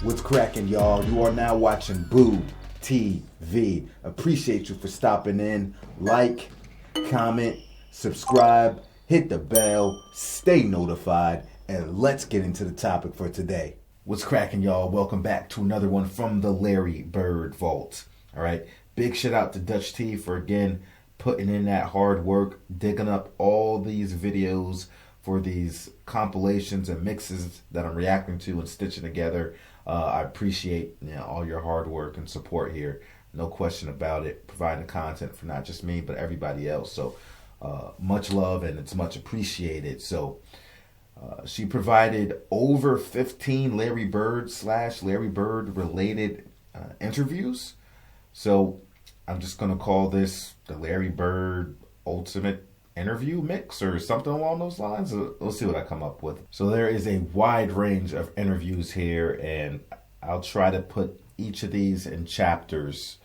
What's cracking, y'all? You are now watching BUTV. Appreciate you for stopping in. Like, comment, subscribe, hit the bell, stay notified, and let's get into the topic for today. What's cracking, y'all? Welcome back to another one from the Larry Bird Vault. All right, big shout out to Dutch T for again putting in that hard work, digging up all these videos for these compilations and mixes that I'm reacting to and stitching together. I appreciate all your hard work and support here. No question about it. Providing content for not just me, but everybody else. So much love and it's much appreciated. So she provided over 15 Larry Bird / Larry Bird related interviews. So I'm just going to call this the Larry Bird Ultimate Interview Mix or something along those lines. We'll see what I come up with. So there is a wide range of interviews here, and I'll try to put each of these in chapters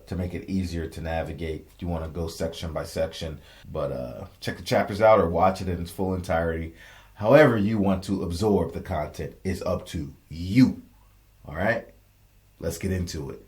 to make it easier to navigate if you want to go section by section. But check the chapters out or watch it in its full entirety. However you want to absorb the content is up to you. All right? Let's get into it.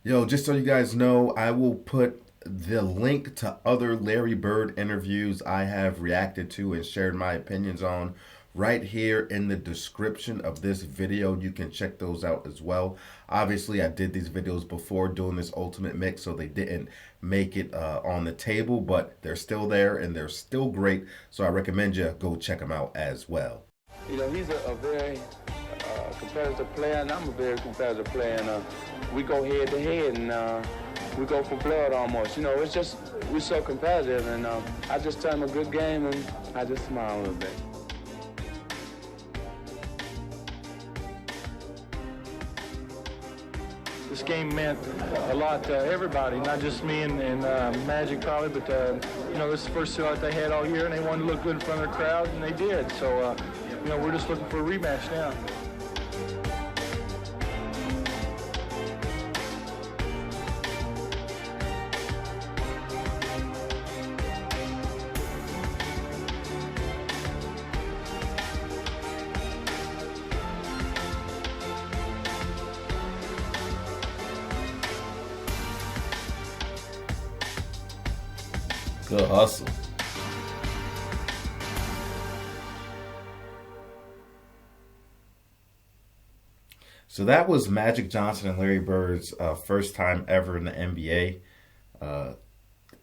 Yo, just so you guys know, I will put the link to other Larry Bird interviews I have reacted to and shared my opinions on right here in the description of this video. You can check those out as well. Obviously, I did these videos before doing this Ultimate Mix, so they didn't make it on the table, but they're still there and they're still great. So I recommend you go check them out as well. You know, he's a very competitive player, and I'm a very competitive player, and we go head to head, and we go for blood almost. You know, it's just, we're so competitive, and I just tell him a good game, and I just smile a little bit. This game meant a lot to everybody, not just me and Magic probably, but you know, this is the first shot they had all year, and they wanted to look good in front of the crowd, and they did. So, you know, we're just looking for a rematch now. Good hustle. So that was Magic Johnson and Larry Bird's first time ever in the NBA.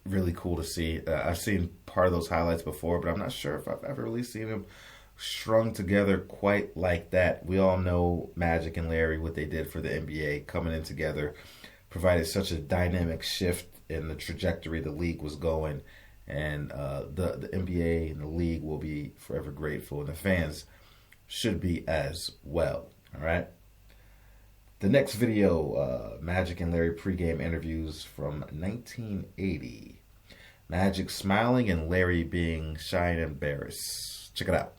Really cool to see. I've seen part of those highlights before, but I'm not sure if I've ever really seen them strung together quite like that. We all know Magic and Larry, what they did for the NBA, coming in together, provided such a dynamic shift in the trajectory the league was going, and the NBA and the league will be forever grateful, and the fans should be as well. All right. The next video, Magic and Larry pregame interviews from 1980. Magic smiling and Larry being shy and embarrassed. Check it out.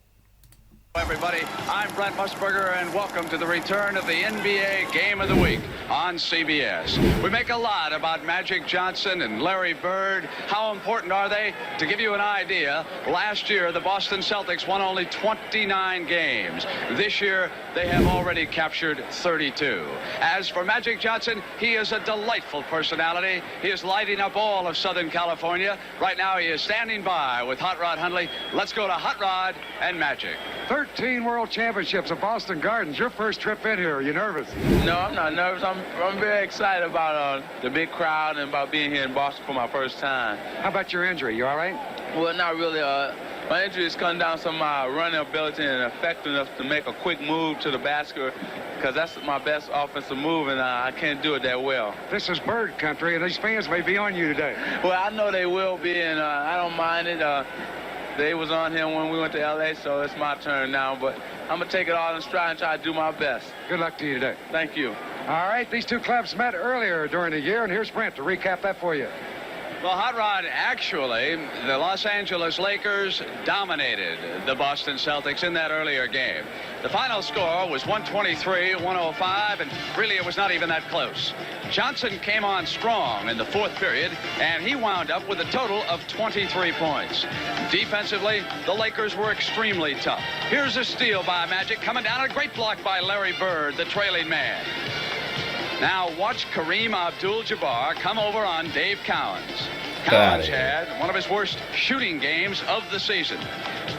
Hello everybody, I'm Brent Musburger and welcome to the return of the NBA Game of the Week on CBS. We make a lot about Magic Johnson and Larry Bird. How important are they? To give you an idea, last year the Boston Celtics won only 29 games. This year they have already captured 32. As for Magic Johnson, he is a delightful personality. He is lighting up all of Southern California. Right now he is standing by with Hot Rod Hundley. Let's go to Hot Rod and Magic. 13 World Championships at Boston Gardens. Your first trip in here. Are you nervous? No, I'm not nervous. I'm very excited about the big crowd and about being here in Boston for my first time. How about your injury? You all right? Well, not really. My injury has come down some of my running ability and effectiveness to make a quick move to the basket, because that's my best offensive move, and I can't do it that well. This is Bird country, and these fans may be on you today. Well, I know they will be, and I don't mind it. They was on him when we went to L.A., so it's my turn now, but I'm going to take it all in stride and try to do my best. Good luck to you today. Thank you. All right, these two clubs met earlier during the year, and here's Brent to recap that for you. Well, Hot Rod, actually, the Los Angeles Lakers dominated the Boston Celtics in that earlier game. The final score was 123-105, and really it was not even that close. Johnson came on strong in the fourth period, and he wound up with a total of 23 points. Defensively, the Lakers were extremely tough. Here's a steal by Magic, coming down, a great block by Larry Bird, the trailing man. Now watch Kareem Abdul-Jabbar come over on Dave Cowens. Cowens had one of his worst shooting games of the season.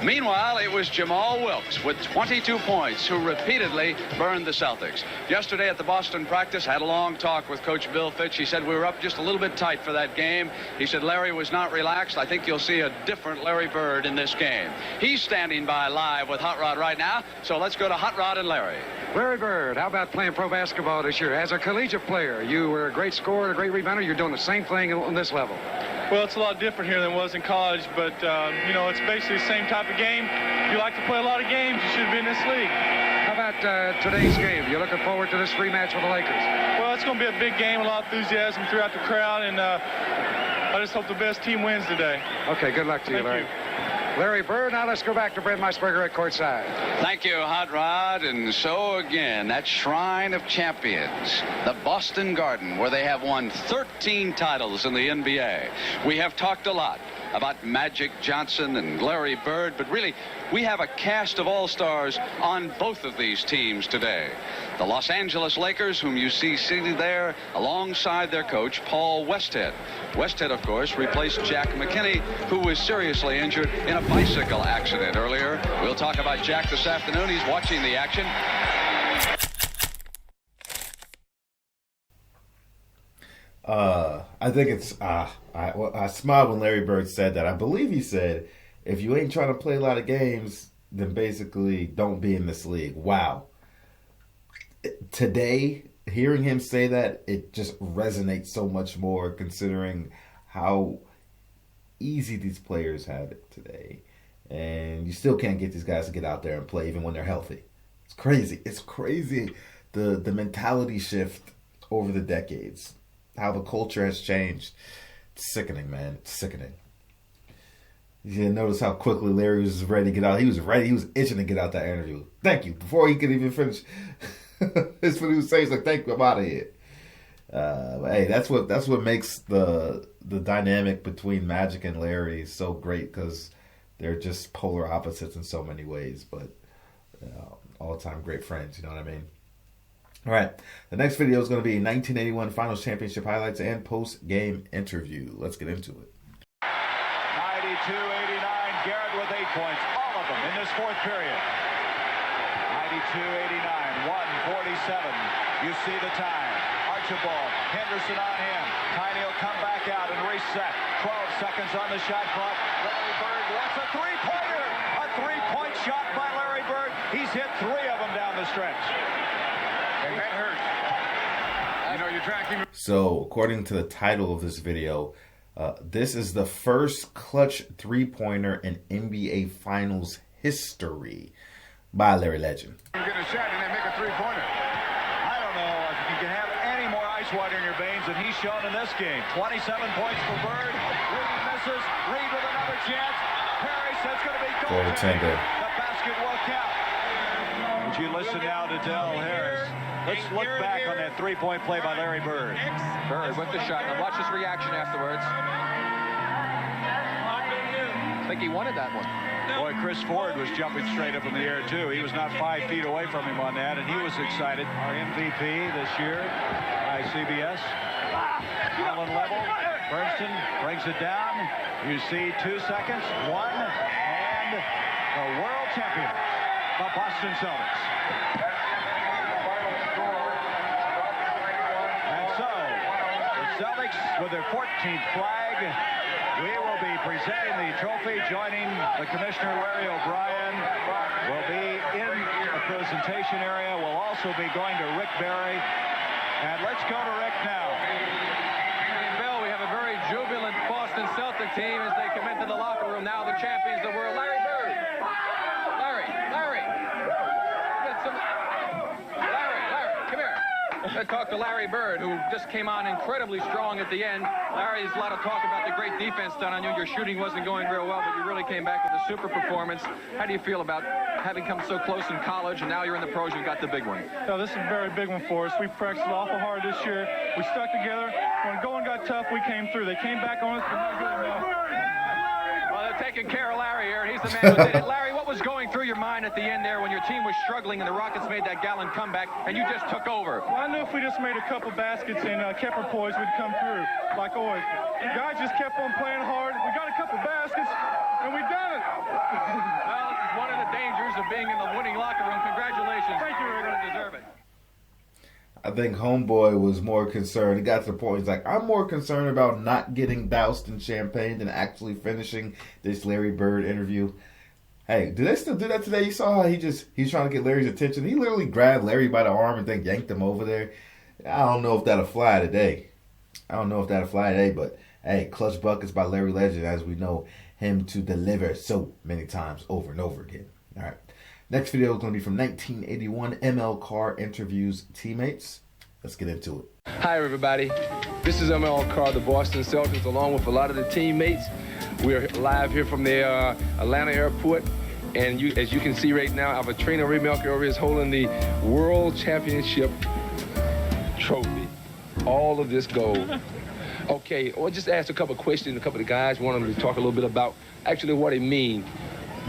Meanwhile, it was Jamal Wilkes with 22 points who repeatedly burned the Celtics. Yesterday at the Boston practice, had a long talk with Coach Bill Fitch. He said we were up just a little bit tight for that game. He said Larry was not relaxed. I think you'll see a different Larry Bird in this game. He's standing by live with Hot Rod right now, so let's go to Hot Rod and Larry. Larry Bird, how about playing pro basketball this year? As a collegiate player, you were a great scorer, a great rebounder. You're doing the same thing on this level. Well, it's a lot different here than it was in college, but, you know, it's basically the same type of game. If you like to play a lot of games, you should have been in this league. How about today's game? You're looking forward to this rematch with the Lakers? Well, it's going to be a big game, a lot of enthusiasm throughout the crowd, and I just hope the best team wins today. Okay, good luck to you, Larry. Larry Bird. Now let's go back to Brent Musburger at courtside. Thank you, Hot Rod. And so again, that shrine of champions, the Boston Garden, where they have won 13 titles in the NBA. We have talked a lot about Magic Johnson and Larry Bird, but really, we have a cast of all-stars on both of these teams today. The Los Angeles Lakers, whom you see seated there alongside their coach, Paul Westhead. Westhead, of course, replaced Jack McKinney, who was seriously injured in a bicycle accident earlier. We'll talk about Jack this afternoon. He's watching the action. I think it's I smiled when Larry Bird said that. I believe he said, if you ain't trying to play a lot of games, then basically don't be in this league. Wow. Today, hearing him say that, it just resonates so much more, considering how easy these players have it today. And you still can't get these guys to get out there and play even when they're healthy. It's crazy. It's crazy, the mentality shift over the decades. How the culture has changed. It's sickening, man. It's sickening. You notice how quickly Larry was ready to get out. He was ready. He was itching to get out that interview. Thank you. Before he could even finish, that's what he was saying. He's like, "Thank you, I'm out of here." But hey, that's what makes the dynamic between Magic and Larry so great, because they're just polar opposites in so many ways, but all-time great friends. You know what I mean? All right, the next video is going to be 1981 Finals Championship highlights and post-game interview. Let's get into it. 92-89, Garrett with 8 points, all of them in this fourth period. 92-89, 1:47. You see the time. Archibald, Henderson on him. Tiny will come back out and reset. 12 seconds on the shot clock. Larry Bird wants a three-pointer. A three-point shot by Larry Bird. He's hit 3 of them down the stretch. And that hurts. You know, you're tracking. So, according to the title of this video, this is the first clutch three-pointer in NBA Finals history by Larry Legend. Get a shot and then make a three-pointer. I don't know if you can have any more ice water in your veins than he's shown in this game. 27 points for Bird. Reed misses. Reed with another chance. Harris, that's going to be goal. The basket will count. Would you listen now to Del Harris? Let's look back on that three-point play by Larry Bird. Bird with the shot. Now watch his reaction afterwards. I think he wanted that one. Boy, Chris Ford was jumping straight up in the air, too. He was not 5 feet away from him on that, and he was excited. Our MVP this year by CBS. Allen level. Bernstein brings it down. You see 2 seconds. 1. And the world champion, the Boston Celtics. And so, the Celtics with their 14th flag. We will be presenting the trophy. Joining the commissioner, Larry O'Brien, will be in the presentation area. We'll also be going to Rick Barry. And let's go to Rick now. Bill, we have a very jubilant Boston Celtic team as they come into the locker room. Now the champions of the world, Larry Bird. Larry. Get some... Larry, come here. Let's talk to Larry Bird, who just came on incredibly strong at the end. Larry, there's a lot of talk about the great defense done on you. Your shooting wasn't going real well, but you really came back with a super performance. How do you feel about having come so close in college, and now you're in the pros, you've got the big one? No, this is a very big one for us. We practiced awful hard this year. We stuck together. When going got tough, we came through. They came back on us, but not good enough. Well, they're taking care of Larry here, and he's the man who did it. Larry, what was going through your mind at the end there when your team was struggling and the Rockets made that gallant comeback and you just took over? Well, I knew if we just made a couple baskets and kept our poise, we'd come through, like always. The guys just kept on playing hard. We got a couple baskets, and we done it. Well, this is one of the dangers of being in the winning locker room. Congratulations. Thank you, You're going to deserve it. I think Homeboy was more concerned. He got to the point, he's like, I'm more concerned about not getting doused in champagne than actually finishing this Larry Bird interview. Hey, do they still do that today? You saw how he's trying to get Larry's attention. He literally grabbed Larry by the arm and then yanked him over there. I don't know if that'll fly today. But hey, clutch buckets by Larry Legend, as we know him to deliver so many times over and over again. All right. Next video is going to be from 1981. ML Carr interviews teammates. Let's get into it. Hi, everybody. This is ML Carr, the Boston Celtics, along with a lot of the teammates. We're live here from the Atlanta airport. And as you can see right now, our trainer, Ray Melker, over here is holding the World Championship trophy. All of this gold. Okay, I'll just ask a couple of questions. A couple of the guys want them to talk a little bit about actually what it means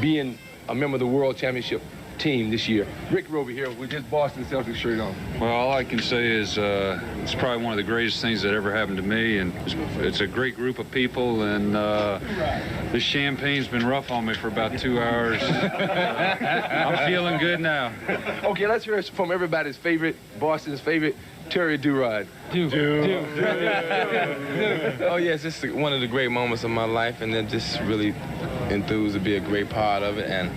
being a member of the World Championship team this year. Rick over here with his Boston Celtics shirt on. Well, all I can say is it's probably one of the greatest things that ever happened to me, and it's a great group of people, and this champagne's been rough on me for about 2 hours. I'm feeling good now. Okay, let's hear from everybody's favorite, Boston's favorite, Terry Durod. Oh, yes, it's one of the great moments of my life, and then just really enthused to be a great part of it, and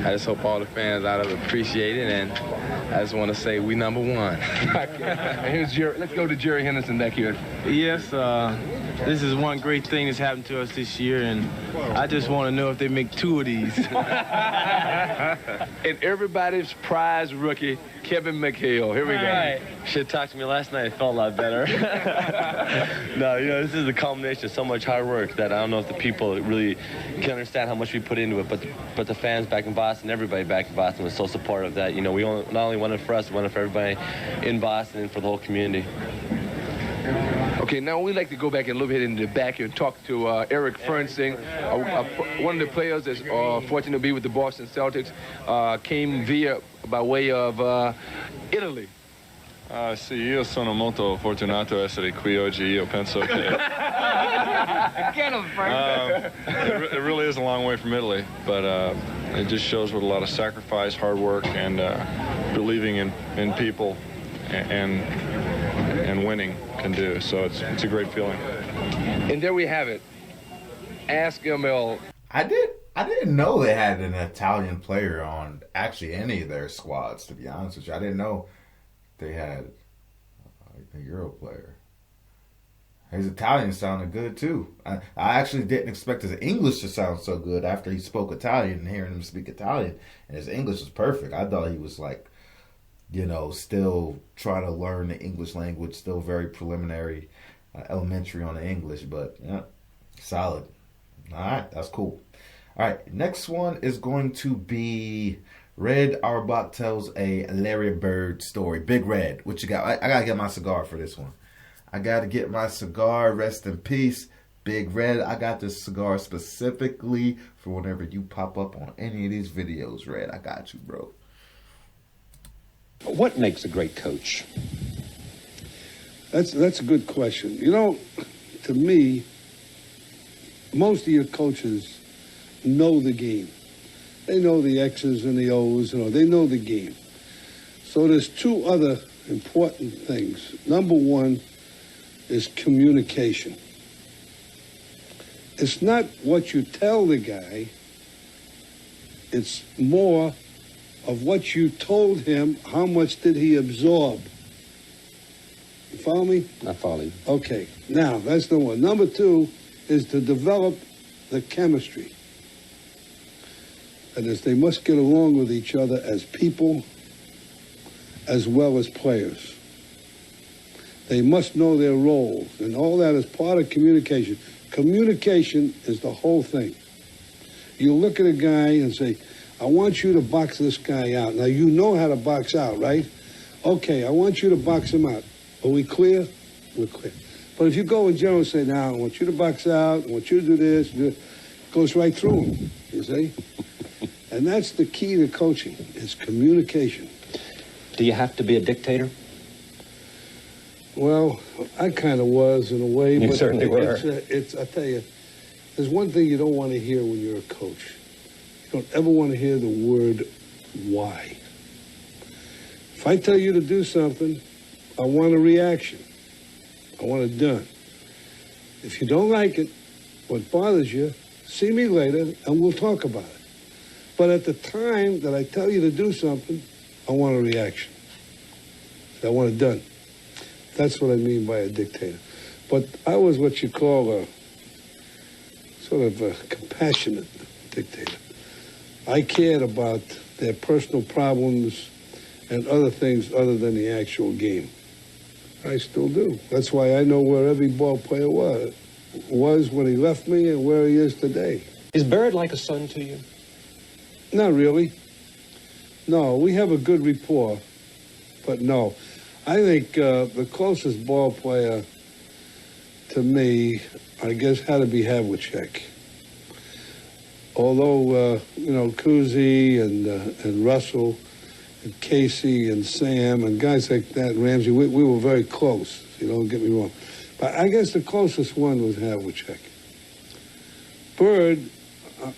I just hope all the fans out of it appreciate it, and I just want to say we number one. And here's Jerry. Let's go to Jerry Henderson back here. Yes, this is one great thing that's happened to us this year, and I just want to know if they make 2 of these. And everybody's prize rookie, Kevin McHale. Here we go. Right. Should talk to me last night. It felt a lot better. No, you know, this is a culmination of so much hard work that I don't know if the people really can understand how much we put into it. But the fans back in Boston, everybody back in Boston was so supportive that, you know, we not only won it for us, we won it for everybody in Boston and for the whole community. Okay, now we'd like to go back a little bit in the back here and talk to Eric Fernsing, one of the players that's fortunate to be with the Boston Celtics, came by way of Italy. Sì, io sono molto fortunato a essere qui oggi. Io penso che it really is a long way from Italy, but it just shows what a lot of sacrifice, hard work, and believing in people and winning can do. So it's a great feeling. And there we have it. Ask ML. I didn't know they had an Italian player on actually any of their squads, to be honest with you. I didn't know they had a Euro player. His Italian sounded good too. I actually didn't expect his English to sound so good after he spoke Italian and hearing him speak Italian. And his English was perfect. I thought he was like, you know, still trying to learn the English language, still very preliminary, elementary on the English, but yeah, solid. All right, that's cool. All right, next one is going to be Red Auerbach tells a Larry Bird story. Big Red, what you got? I got to get my cigar for this one. I got to get my cigar. Rest in peace, Big Red. I got this cigar specifically for whenever you pop up on any of these videos, Red. I got you, bro. What makes a great coach? That's a good question. You know, to me, most of your coaches know the game. They know the X's and the O's, you know, they know the game. So there's 2 other important things. Number 1 is communication. It's not what you tell the guy, it's more of what you told him, how much did he absorb? You follow me? I follow you. Okay, now that's the one. Number 2 is to develop the chemistry. That is, they must get along with each other as people as well as players. They must know their roles, and all that is part of communication. Communication is the whole thing. You look at a guy and say, I want you to box this guy out. Now, you know how to box out, right? Okay, I want you to box him out. Are we clear? We're clear. But if you go in general and say, now, I want you to box out, I want you to do this, it goes right through him, you see? And that's the key to coaching, is communication. Do you have to be a dictator? Well, I kind of was in a way. You but certainly were. I tell you, there's one thing you don't want to hear when you're a coach. You don't ever want to hear the word why. If I tell you to do something, I want a reaction. I want it done. If you don't like it, what bothers you, see me later and we'll talk about it. But at the time that I tell you to do something, I want a reaction. I want it done. That's what I mean by a dictator. But I was what you call a sort of a compassionate dictator. I cared about their personal problems and other things other than the actual game. I still do. That's why I know where every ball player was when he left me and where he is today. Is Bird like a son to you? Not really. No, we have a good rapport, but no. I think the closest ball player to me, I guess, had to be Havlicek. Although, you know, Kuzi and Russell and Casey and Sam and guys like that, Ramsey, we were very close, you don't get me wrong. But I guess the closest one was Havlicek. Bird,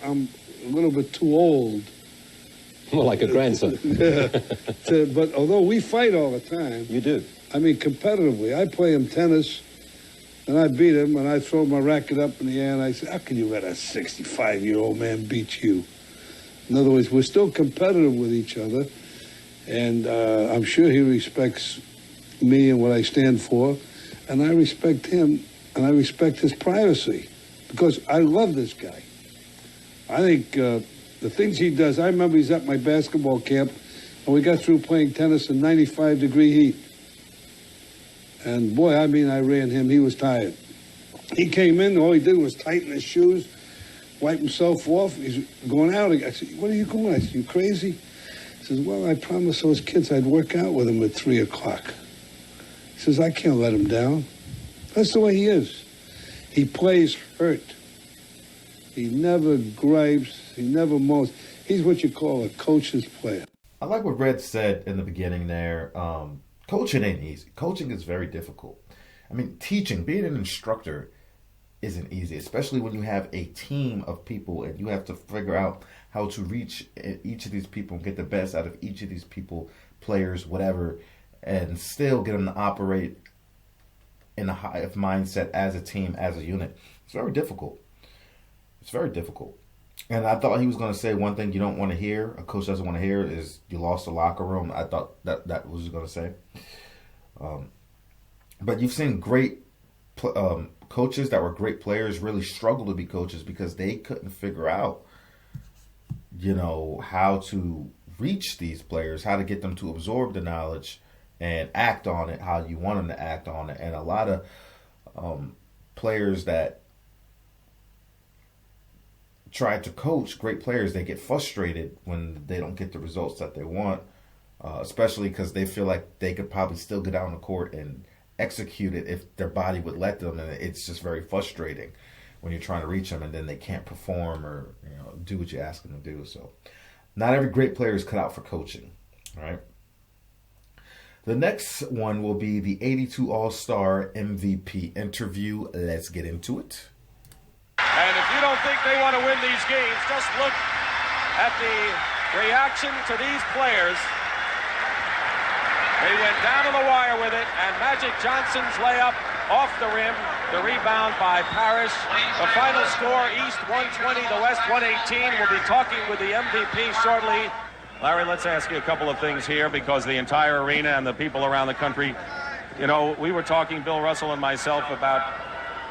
I'm a little bit too old. More like a grandson. Yeah. But although we fight all the time. You do? I mean, competitively. I play him tennis, and I beat him, and I throw my racket up in the air, and I say, how can you let a 65-year-old man beat you? In other words, we're still competitive with each other, and I'm sure he respects me and what I stand for, and I respect him, and I respect his privacy, because I love this guy. I think the things he does, I remember he's at my basketball camp, and we got through playing tennis in 95-degree heat. And boy, I mean, I ran him. He was tired. He came in, all he did was tighten his shoes, wipe himself off. He's going out. I said, what are you going? I said, you crazy? He says, well, I promised those kids I'd work out with them at 3 o'clock. He says, I can't let him down. That's the way he is. He plays hurt. He never gripes. He never moans. He's what you call a coach's player. I like what Red said in the beginning there. Coaching ain't easy. Coaching is very difficult. I mean, teaching, being an instructor isn't easy, especially when you have a team of people and you have to figure out how to reach each of these people and get the best out of each of these people, players, whatever, and still get them to operate in a high mindset as a team, as a unit. It's very difficult. It's very difficult. And I thought he was going to say one thing you don't want to hear, a coach doesn't want to hear, is you lost the locker room. I thought that was what he was going to say. But you've seen great coaches that were great players really struggle to be coaches because they couldn't figure out, you know, how to reach these players, how to get them to absorb the knowledge and act on it how you want them to act on it. And a lot of players that try to coach, great players, they get frustrated when they don't get the results that they want, especially because they feel like they could probably still get out on the court and execute it if their body would let them, and it's just very frustrating when you're trying to reach them and then they can't perform or, you know, do what you ask them to do. So not every great player is cut out for coaching. All right. The next one will be the 82 All-Star MVP interview. Let's get into it. And if you don't think they want to win these games, just look at the reaction to these players. They went down to the wire with it, and Magic Johnson's layup off the rim, the rebound by Parrish. The final score, East 120, the West 118. We'll be talking with the MVP shortly. Larry, let's ask you a couple of things here, because the entire arena and the people around the country, you know, we were talking, Bill Russell and myself, about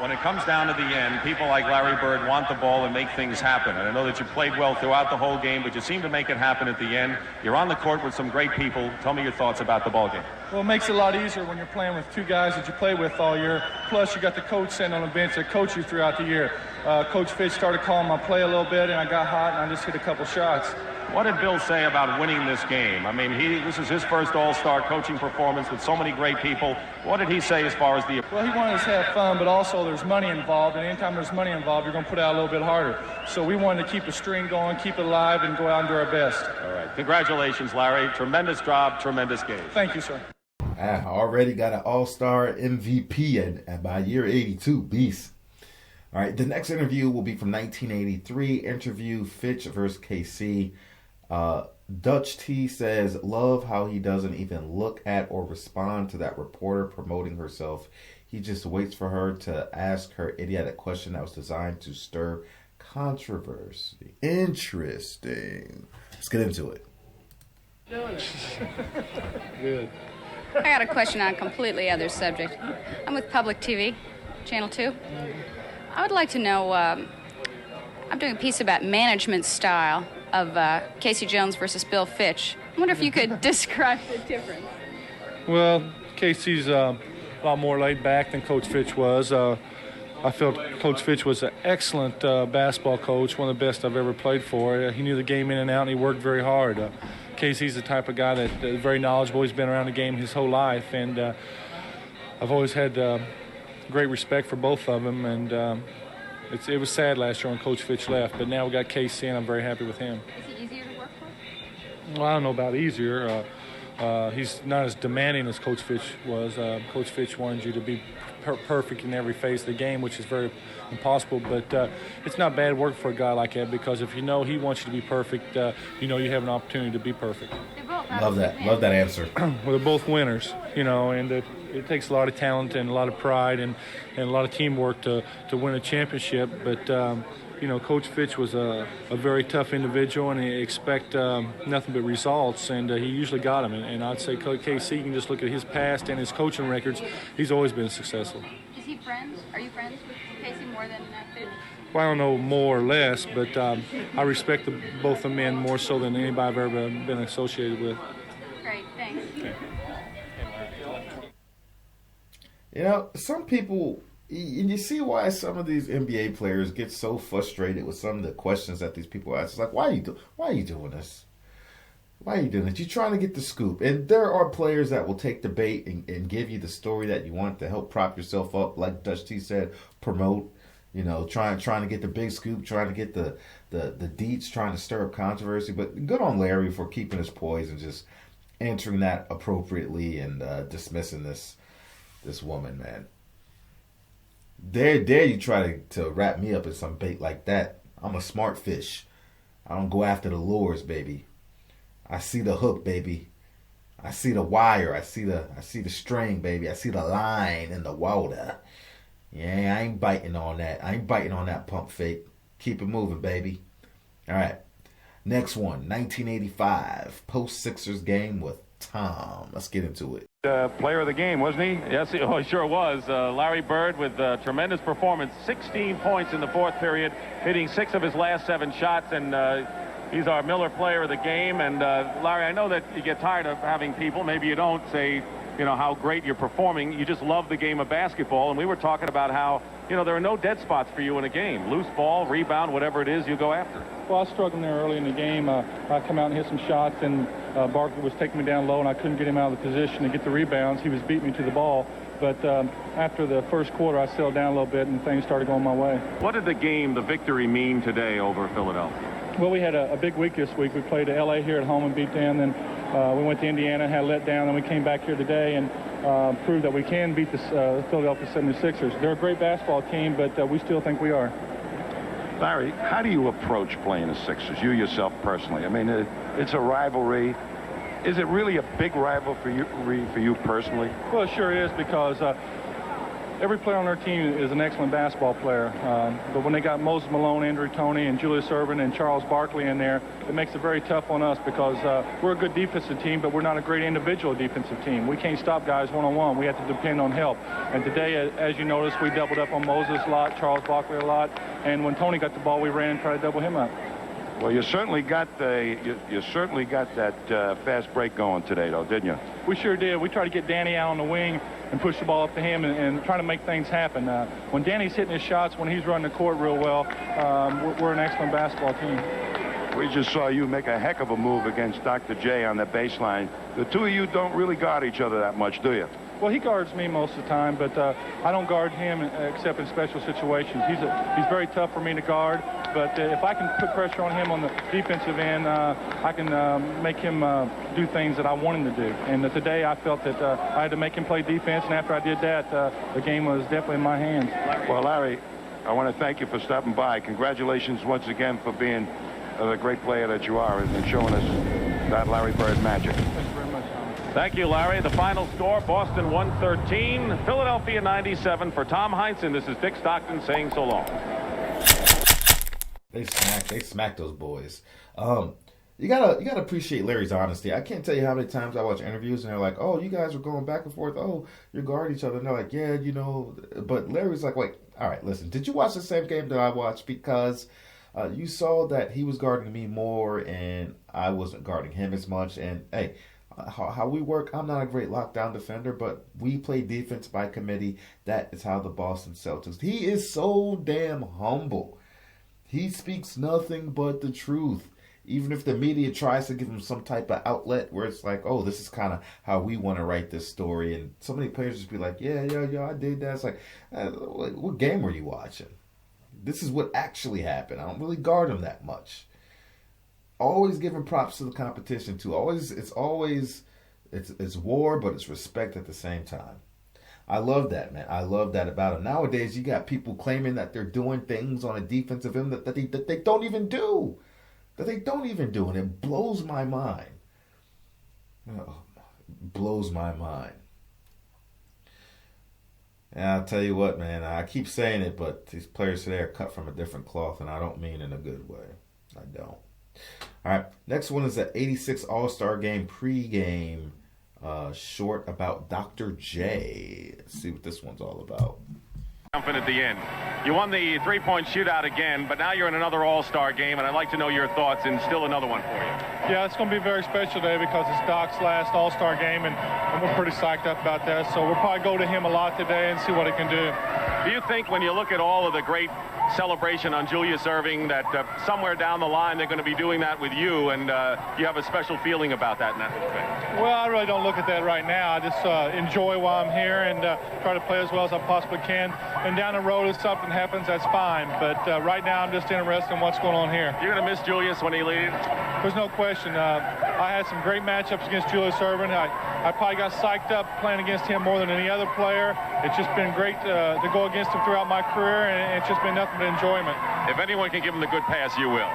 when it comes down to the end, people like Larry Bird want the ball and make things happen. And I know that you played well throughout the whole game, but you seem to make it happen at the end. You're on the court with some great people. Tell me your thoughts about the ball game. Well, it makes it a lot easier when you're playing with two guys that you play with all year. Plus, you got the coach sitting on the bench that coach you throughout the year. Coach Fitch started calling my play a little bit, and I got hot, and I just hit a couple shots. What did Bill say about winning this game? I mean, this is his first All-Star coaching performance with so many great people. What did he say as far as the... Well, he wanted us to have fun, but also there's money involved, and anytime there's money involved, you're going to put out a little bit harder. So we wanted to keep the string going, keep it alive, and go out and do our best. All right. Congratulations, Larry. Tremendous job, tremendous game. Thank you, sir. I already got an all-star MVP at by year 82. Beast. All right, the next interview will be from 1983. Interview Fitch versus KC. Dutch T says, love how he doesn't even look at or respond to that reporter promoting herself. He just waits for her to ask her idiotic question that was designed to stir controversy. Interesting. Let's get into it. Good. I got a question on a completely other subject. I'm with Public TV, Channel 2. I would like to know, I'm doing a piece about management style of Casey Jones versus Bill Fitch. I wonder if you could describe the difference. Well, Casey's a lot more laid back than Coach Fitch was. I felt Coach Fitch was an excellent basketball coach, one of the best I've ever played for. He knew the game in and out, and he worked very hard. Casey's the type of guy that is very knowledgeable. He's been around the game his whole life, and I've always had great respect for both of them. And it was sad last year when Coach Fitch left, but now we got Casey, and I'm very happy with him. Is he easier to work for? Well, I don't know about easier. He's not as demanding as Coach Fitch was. Coach Fitch wanted you to be perfect in every phase of the game, which is very impossible, but it's not bad work for a guy like that, because if you know he wants you to be perfect, you know you have an opportunity to be perfect. Love that answer. Well, they're both winners, you know, and it takes a lot of talent and a lot of pride and a lot of teamwork to win a championship, but you know, Coach Fitch was a very tough individual, and he expect nothing but results, and he usually got them. And I'd say KC, you can just look at his past and his coaching records. He's always been successful. Is he friends? Are you friends with Casey more than Fitch? Well, I don't know more or less, but I respect both the men more so than anybody I've ever been associated with. Great, thanks. Okay. You know, some people... And you see why some of these NBA players get so frustrated with some of the questions that these people ask. It's like, why are you doing this? Why are you doing it? You're trying to get the scoop. And there are players that will take the bait and give you the story that you want to help prop yourself up. Like Dutch T said, promote, you know, trying to get the big scoop, trying to get the deets, trying to stir up controversy. But good on Larry for keeping his poise and just answering that appropriately and dismissing this woman, man. Dare you try to wrap me up in some bait like that. I'm a smart fish. I don't go after the lures, baby. I see the hook, baby. I see the wire. I see the string, baby. I see the line in the water. Yeah, I ain't biting on that. I ain't biting on that pump fake. Keep it moving, baby. All right. Next one, 1985, post-Sixers game with Tom. Let's get into it. Player of the game, wasn't he? Yes, he sure was. Larry Bird with a tremendous performance. 16 points in the fourth period, hitting 6 of his last 7 shots, and he's our Miller player of the game. And Larry, I know that you get tired of having people, maybe you don't, say, you know, how great you're performing. You just love the game of basketball, and we were talking about how, you know, there are no dead spots for you in a game. Loose ball, rebound, whatever it is, you go after. Well, I was struggling there early in the game. I come out and hit some shots, and Barkley was taking me down low, and I couldn't get him out of the position to get the rebounds. He was beating me to the ball. But after the first quarter, I settled down a little bit, and things started going my way. What did the game, the victory, mean today over Philadelphia? Well, we had a big week this week. We played L.A. here at home and beat them. Then we went to Indiana, had a letdown, and we came back here today and proved that we can beat the Philadelphia 76ers. They're a great basketball team, but we still think we are. Larry, how do you approach playing the Sixers, you yourself personally? I mean, it's a rivalry. Is it really a big rival for you personally? Well, it sure is, because every player on our team is an excellent basketball player. But when they got Moses Malone, Andrew Toney, and Julius Erving and Charles Barkley in there, it makes it very tough on us, because we're a good defensive team, but we're not a great individual defensive team. We can't stop guys one-on-one. We have to depend on help. And today, as you noticed, we doubled up on Moses a lot, Charles Barkley a lot, and when Toney got the ball, we ran and tried to double him up. Well, you certainly got you certainly got that fast break going today, though, didn't you? We sure did. We tried to get Danny out on the wing and push the ball up to him and try to make things happen. When Danny's hitting his shots, when he's running the court real well, we're an excellent basketball team. We just saw you make a heck of a move against Dr. J on the baseline. The two of you don't really guard each other that much, do you? Well, he guards me most of the time, but I don't guard him except in special situations. He's very tough for me to guard, but if I can put pressure on him on the defensive end, I can make him do things that I want him to do. And today I felt that I had to make him play defense, and after I did that, the game was definitely in my hands. Well, Larry, I want to thank you for stopping by. Congratulations once again for being the great player that you are and showing us that Larry Bird magic. Thank you, Larry. The final score, Boston 113, Philadelphia 97. For Tom Heinson, this is Dick Stockton saying so long. They smacked those boys. You gotta appreciate Larry's honesty. I can't tell you how many times I watch interviews and they're like, "Oh, you guys are going back and forth. Oh, you guard each other." And they're like, "Yeah, you know." But Larry's like, "Wait, all right, listen. Did you watch the same game that I watched? Because you saw that he was guarding me more and I wasn't guarding him as much. And hey." How we work, I'm not a great lockdown defender, but we play defense by committee. That is how the Boston Celtics. He is so damn humble. He speaks nothing but the truth. Even if the media tries to give him some type of outlet where it's like, oh, this is kind of how we want to write this story. And so many players just be like, yeah, I did that. It's like, what game were you watching? This is what actually happened. I don't really guard him that much. Always giving props to the competition too. It's war, but it's respect at the same time. I love that, man. I love that about him. Nowadays, you got people claiming that they're doing things on a defensive end that they don't even do. And it blows my mind. Blows my mind. And I'll tell you what, man. I keep saying it, but these players today are cut from a different cloth, and I don't mean in a good way. I don't. All right, next one is the 86 All-Star Game pregame short about Dr. J. Let's see what this one's all about. At the end. You won the three-point shootout again, but now you're in another All-Star Game, and I'd like to know your thoughts and still another one for you. Yeah, it's going to be a very special day because it's Doc's last All-Star Game, and we're pretty psyched up about that. So we'll probably go to him a lot today and see what he can do. Do you think when you look at all of the great celebration on Julius Erving that somewhere down the line they're going to be doing that with you, and you have a special feeling about that in that respect? Well, I really don't look at that right now. I just enjoy while I'm here and try to play as well as I possibly can. And down the road, if something happens, that's fine. But right now, I'm just interested in what's going on here. You're going to miss Julius when he leaves? There's no question. I had some great matchups against Julius Erving. I probably got psyched up playing against him more than any other player. It's just been great to go against him throughout my career, and it's just been nothing but enjoyment. If anyone can give him the good pass, you will.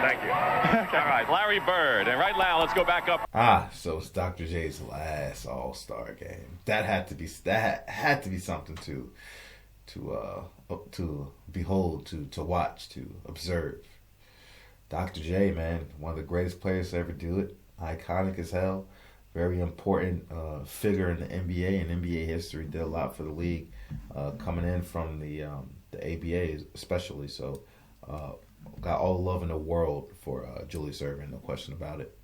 Thank you. All right, Larry Bird. And right now, let's go back up. So it's Dr. J's last All-Star Game. That had to be something to behold, to watch, to observe. Dr. J, man, one of the greatest players to ever do it. Iconic as hell. Very important figure in the NBA and NBA history. Did a lot for the league, coming in from the ABA especially. So got all the love in the world for Julius Erving, no question about it.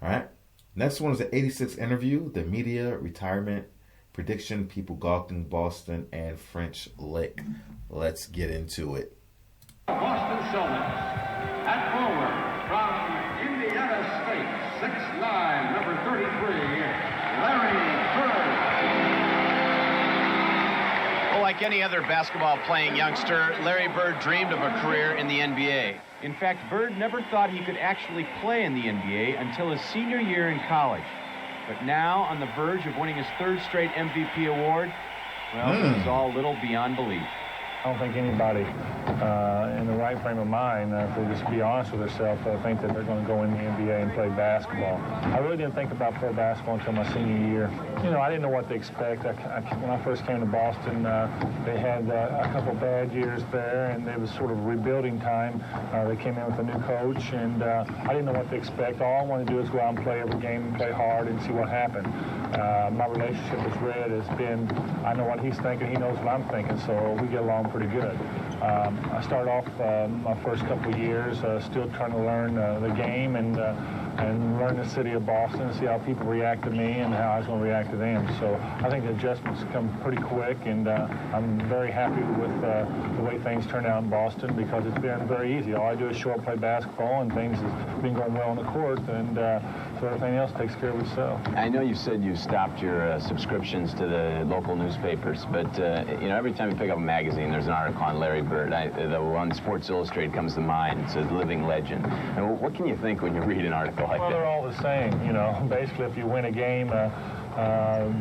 All right. Next one is the 86 interview, the media retirement prediction, people gawking Boston, and French Lick. Let's get into it. Boston Celtics at forward from Indiana State, 6'9", number 33, Larry Bird. Well, like any other basketball-playing youngster, Larry Bird dreamed of a career in the NBA. In fact, Bird never thought he could actually play in the NBA until his senior year in college. But now, on the verge of winning his third straight MVP award, well, this is all little beyond belief. I don't think anybody in the right frame of mind, if they just be honest with themselves, think that they're going to go in the NBA and play basketball. I really didn't think about pro basketball until my senior year. You know, I didn't know what to expect. When I first came to Boston, they had a couple bad years there, and it was sort of rebuilding time. They came in with a new coach, and I didn't know what to expect. All I wanted to do is go out and play every game and play hard and see what happened. My relationship with Red has been, I know what he's thinking, he knows what I'm thinking, so we get along pretty good. I started off my first couple of years still trying to learn the game and learn the city of Boston and see how people react to me and how I was going to react to them. So I think the adjustments come pretty quick, and I'm very happy with the way things turned out in Boston because it's been very easy. All I do is show up, play basketball, and things have been going well on the court, and so everything else takes care of itself. I know you said you stopped your subscriptions to the local newspapers, but you know, every time you pick up a magazine, there's an article on Larry Bird. The one Sports Illustrated comes to mind. It's a living legend. And what can you think when you read an article like that? Well, they're all the same. You know, basically, if you win a game,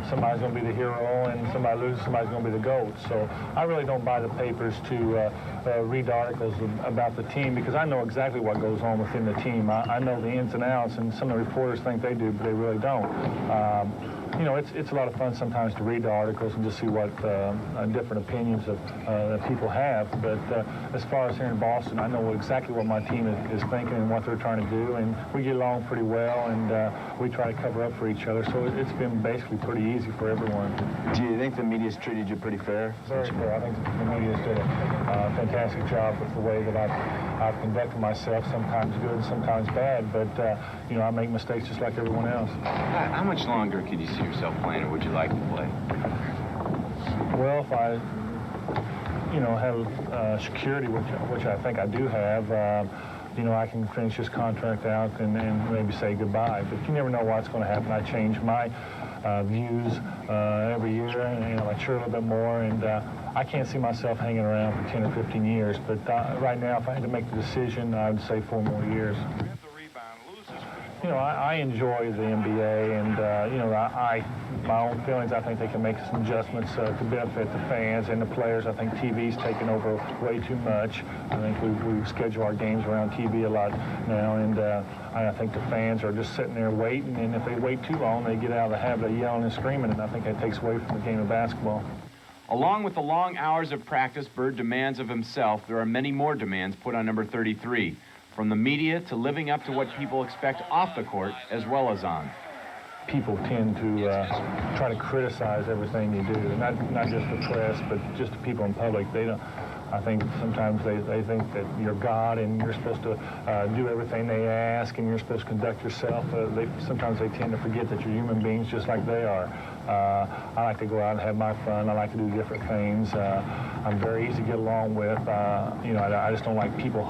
somebody's going to be the hero, and somebody loses, somebody's going to be the GOAT. So I really don't buy the papers to read articles about the team because I know exactly what goes on within the team. I know the ins and outs, and some of the reporters think they do, but they really don't. You know, it's a lot of fun sometimes to read the articles and just see what different opinions that people have. But as far as here in Boston, I know exactly what my team is thinking and what they're trying to do, and we get along pretty well, and we try to cover up for each other. So it's been basically pretty easy for everyone. Do you think the media's treated you pretty fair? Very fair. I think the media's did a fantastic job with the way that I've conducted myself, sometimes good, sometimes bad, but you know, I make mistakes just like everyone else. How much longer could you see yourself playing, or would you like to play? Well, if I, you know, have security, which I think I do have, you know, I can finish this contract out and maybe say goodbye. But you never know what's going to happen. I change my views every year, and you know, I mature a little bit more, and I can't see myself hanging around for 10 or 15 years. But right now, if I had to make the decision, I would say 4 more years. You know, I enjoy the NBA, and you know, my own feelings, I think they can make some adjustments to benefit the fans and the players. I think TV's taken over way too much. I think we schedule our games around TV a lot now, and I think the fans are just sitting there waiting, and if they wait too long, they get out of the habit of yelling and screaming, and I think that takes away from the game of basketball. Along with the long hours of practice Bird demands of himself, there are many more demands put on number 33. From the media to living up to what people expect off the court as well as on. People tend to try to criticize everything you do, not just the press, but just the people in public. They don't. I think sometimes they think that you're God and you're supposed to do everything they ask and you're supposed to conduct yourself. Sometimes they tend to forget that you're human beings just like they are. I like to go out and have my fun. I like to do different things. I'm very easy to get along with. You know, I just don't like people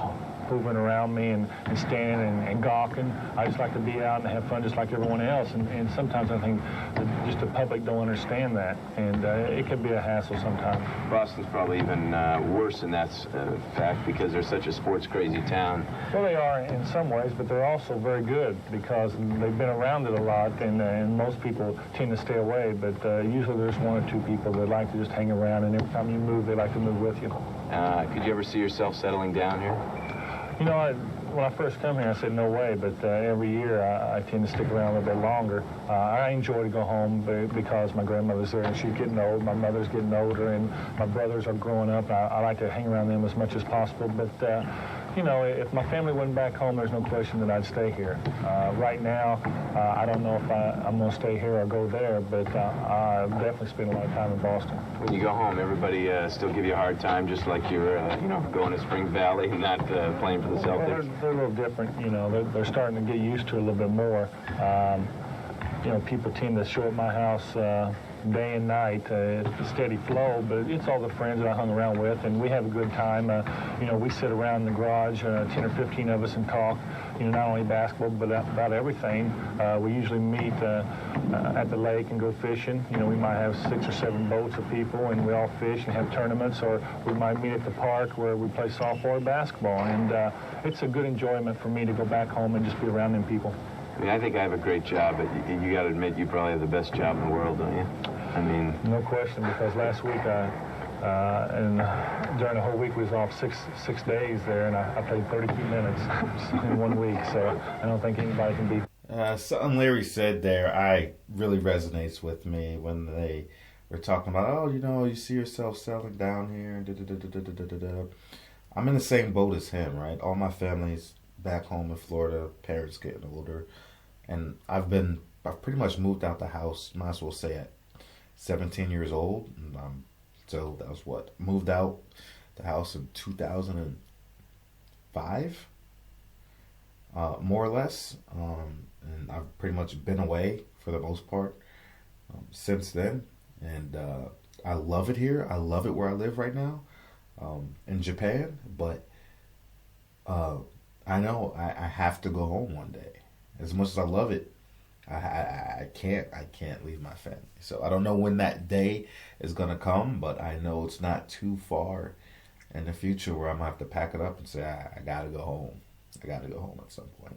hovering around me and standing and gawking. I just like to be out and have fun just like everyone else. And sometimes I think that just the public don't understand that. And it can be a hassle sometimes. Boston's probably even worse in that fact because they're such a sports-crazy town. Well, they are in some ways, but they're also very good because they've been around it a lot, and most people tend to stay away. But usually there's 1 or 2 people that like to just hang around, and every time you move, they like to move with you. Could you ever see yourself settling down here? You know, when I first come here, I said no way, but every year I tend to stick around a little bit longer. I enjoy to go home because my grandmother's there and she's getting old, my mother's getting older, and my brothers are growing up. I like to hang around them as much as possible, but you know, if my family went back home, there's no question that I'd stay here. Right now, I don't know if I'm going to stay here or go there, but I definitely spend a lot of time in Boston. When you go home, everybody still give you a hard time, just like you're, you know, going to Spring Valley and not playing for the Celtics? Well, they're a little different, you know. They're starting to get used to it a little bit more. You know, people tend to show up at my house day and night. It's a steady flow, but it's all the friends that I hung around with, and we have a good time. You know, we sit around in the garage, 10 or 15 of us, and talk, you know, not only basketball, but about everything. We usually meet at the lake and go fishing. You know, we might have 6 or 7 boats of people, and we all fish and have tournaments, or we might meet at the park where we play softball or basketball, and it's a good enjoyment for me to go back home and just be around them people. I mean, I think I have a great job, but you got to admit you probably have the best job in the world, don't you? I mean... No question, because last week and during the whole week we was off six days there, and I played 32 minutes in 1 week, so I don't think anybody can beat. Something Larry said there really resonates with me when they were talking about, oh, you know, you see yourself settling down here. I'm in the same boat as him, right? All my family's back home in Florida, parents getting older, and I've been I've pretty much moved out the house, might as well say at 17 years old. And, so that was what? Moved out the house in 2005, more or less. And I've pretty much been away for the most part since then. And I love it here. I love it where I live right now in Japan. But I know I have to go home one day. As much as I love it, I can't leave my family. So I don't know when that day is gonna come, but I know it's not too far in the future where I'm gonna have to pack it up and say I gotta go home. I gotta go home at some point.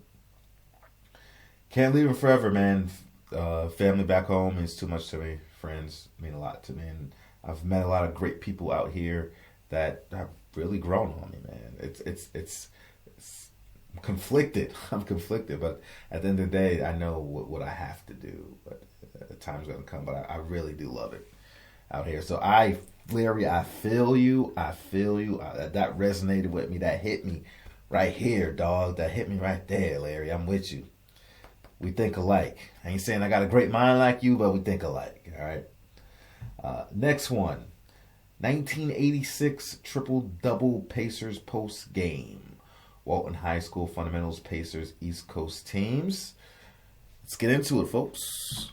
Can't leave it forever, man. Family back home means too much to me. Friends mean a lot to me, and I've met a lot of great people out here that have really grown on me, man. It's I'm conflicted. I'm conflicted, but at the end of the day, I know what I have to do. But the time's gonna come. But I really do love it out here. So Larry, I feel you. I feel you. That resonated with me. That hit me right here, dog. That hit me right there, Larry. I'm with you. We think alike. I ain't saying I got a great mind like you, but we think alike. All right. Next one. 1986 triple-double Pacers post-game. Walton High School Fundamentals Pacers East Coast teams. Let's get into it, folks.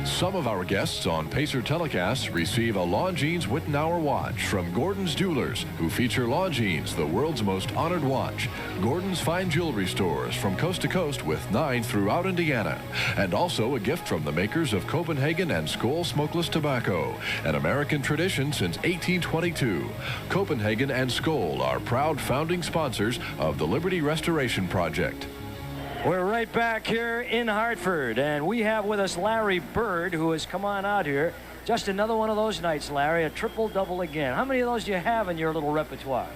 Some of our guests on Pacer telecasts receive a Longines Wittenauer watch from Gordon's Jewelers, who feature Longines, the world's most honored watch. Gordon's fine jewelry stores from coast to coast with 9 throughout Indiana. And also a gift from the makers of Copenhagen and Skoal Smokeless Tobacco, an American tradition since 1822. Copenhagen and Skoal are proud founding sponsors of the Liberty Restoration Project. We're right back here in Hartford, and we have with us Larry Bird, who has come on out here. Just another one of those nights, Larry, a triple-double again. How many of those do you have in your little repertoire?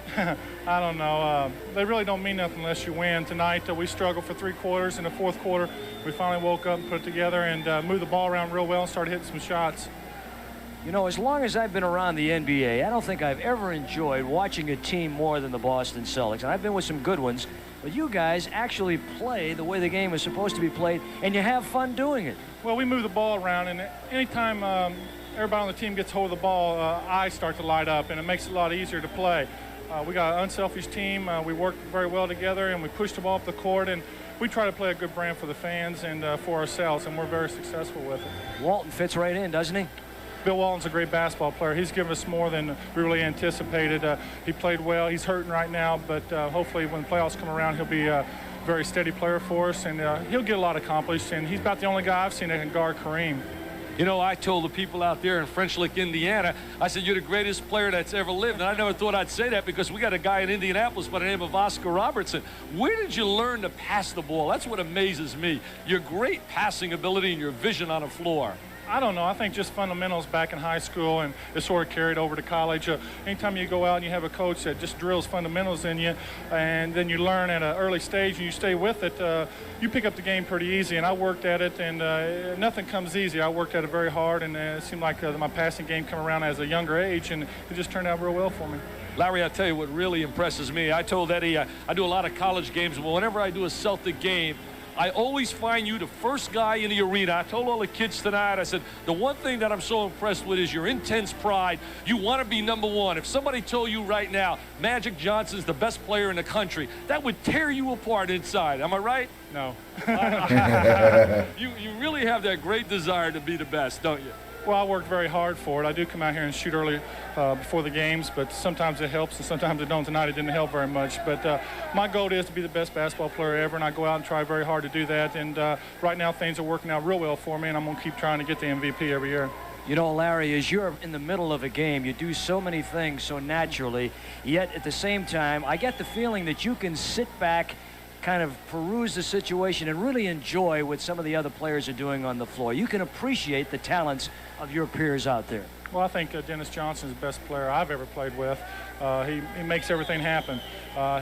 I don't know. They really don't mean nothing unless you win. Tonight, we struggled for 3 quarters. In the 4th quarter, we finally woke up and put it together and moved the ball around real well and started hitting some shots. You know, as long as I've been around the NBA, I don't think I've ever enjoyed watching a team more than the Boston Celtics. And I've been with some good ones. But you guys actually play the way the game is supposed to be played, and you have fun doing it. Well, we move the ball around, and anytime everybody on the team gets hold of the ball, eyes start to light up, and it makes it a lot easier to play. We got an unselfish team. We work very well together, and we push the ball up the court, and we try to play a good brand for the fans and for ourselves, and we're very successful with it. Walton fits right in, doesn't he? Bill Walton's a great basketball player. He's given us more than we really anticipated. He played well. He's hurting right now, but hopefully when the playoffs come around, he'll be a very steady player for us, and he'll get a lot accomplished. And he's about the only guy I've seen that can guard Kareem. You know, I told the people out there in French Lick, Indiana, I said, you're the greatest player that's ever lived. And I never thought I'd say that because we got a guy in Indianapolis by the name of Oscar Robertson. Where did you learn to pass the ball? That's what amazes me. Your great passing ability and your vision on the floor. I don't know. I think just fundamentals back in high school, and it sort of carried over to college. Anytime you go out and you have a coach that just drills fundamentals in you, and then you learn at an early stage and you stay with it, you pick up the game pretty easy. And I worked at it, and nothing comes easy. I worked at it very hard, and it seemed like my passing game came around as a younger age, and it just turned out real well for me. Larry, I tell you what really impresses me. I told Eddie I do a lot of college games, but whenever I do a Celtic game, I always find you the first guy in the arena. I told all the kids tonight, I said, the one thing that I'm so impressed with is your intense pride. You want to be number one. If somebody told you right now, Magic Johnson's the best player in the country, that would tear you apart inside. Am I right? No. You really have that great desire to be the best, don't you? Well, I worked very hard for it. I do come out here and shoot early before the games, but sometimes it helps and sometimes it don't. Tonight it didn't help very much. But my goal is to be the best basketball player ever, and I go out and try very hard to do that. And right now things are working out real well for me, and I'm going to keep trying to get the MVP every year. You know, Larry, as you're in the middle of a game, you do so many things so naturally, yet at the same time, I get the feeling that you can sit back, kind of peruse the situation and really enjoy what some of the other players are doing on the floor. You can appreciate the talents of your peers out there. Well, I think Dennis Johnson's the best player I've ever played with. He makes everything happen.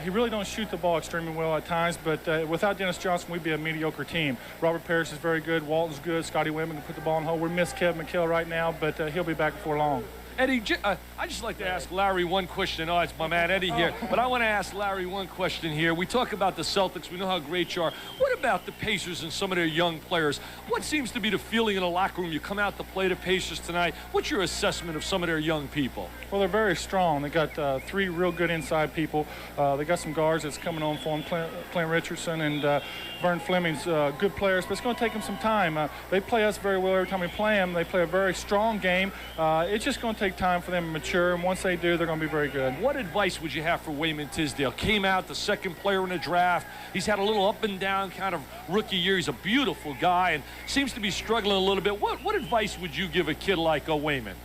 He really don't shoot the ball extremely well at times, but without Dennis Johnson, we'd be a mediocre team. Robert Parrish is very good. Walton's good. Scotty Whitman can put the ball in the hole. We miss Kevin McHale right now, but he'll be back before long. Eddie, I just like to ask Larry one question. Oh, it's my man Eddie here. But I want to ask Larry one question here. We talk about the Celtics. We know how great you are. What about the Pacers and some of their young players? What seems to be the feeling in the locker room? You come out to play the Pacers tonight. What's your assessment of some of their young people? Well, they're very strong. They got 3 real good inside people. They got some guards that's coming on for them. Clint Richardson and Vern Fleming's good players, but it's going to take them some time. They play us very well every time we play them. They play a very strong game. It's just going to take time for them to mature, and once they do, they're going to be very good. What advice would you have for Wayman Tisdale? Came out the second player in the draft. He's had a little up and down kind of rookie year. He's a beautiful guy and seems to be struggling a little bit. What advice would you give a kid like Wayman?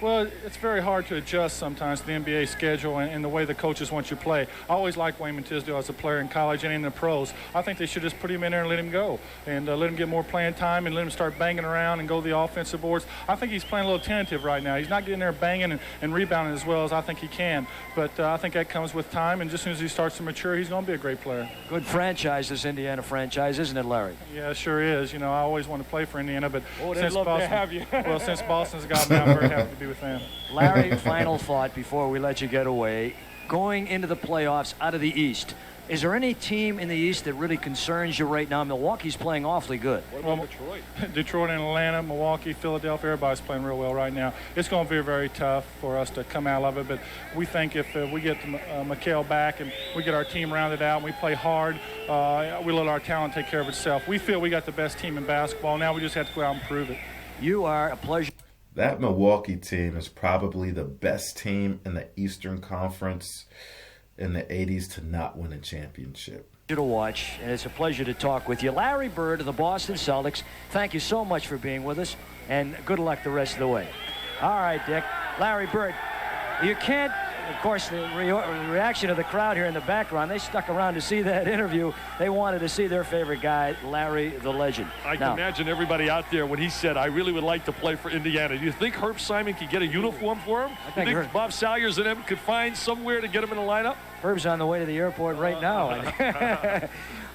Well, it's very hard to adjust sometimes to the NBA schedule and the way the coaches want you to play. I always liked Wayman Tisdale as a player in college and in the pros. I think they should just put him in there and let him go and let him get more playing time and let him start banging around and go to the offensive boards. I think he's playing a little tentative right now. He's not getting there banging and rebounding as well as I think he can. But I think that comes with time, and just as soon as he starts to mature, he's going to be a great player. Good franchise, this Indiana franchise, isn't it, Larry? Yeah, it sure is. You know, I always want to play for Indiana, but they'd love to have you. Well, since Boston's got me, I'm very happy to be with them. Larry, final thought before we let you get away. Going into the playoffs out of the East, is there any team in the East that really concerns you right now? Milwaukee's playing awfully good. What about Detroit? Detroit and Atlanta, Milwaukee, Philadelphia, everybody's playing real well right now. It's going to be very tough for us to come out of it, but we think if we get Mchale back and we get our team rounded out and we play hard, we let our talent take care of itself. We feel we got the best team in basketball. Now we just have to go out and prove it. You are a pleasure. That Milwaukee team is probably the best team in the Eastern Conference in the 80s to not win a championship. To watch, and it's a pleasure to talk with you. Larry Bird of the Boston Celtics, thank you so much for being with us, and good luck the rest of the way. All right, Dick. Larry Bird, you can't, of course, the reaction of the crowd here in the background, they stuck around to see that interview. They wanted to see their favorite guy, Larry the Legend. I can imagine everybody out there when he said, I really would like to play for Indiana. Do you think Herb Simon could get a uniform for him? Do you think Bob Salyers and them could find somewhere to get him in the lineup? Herb's on the way to the airport right now.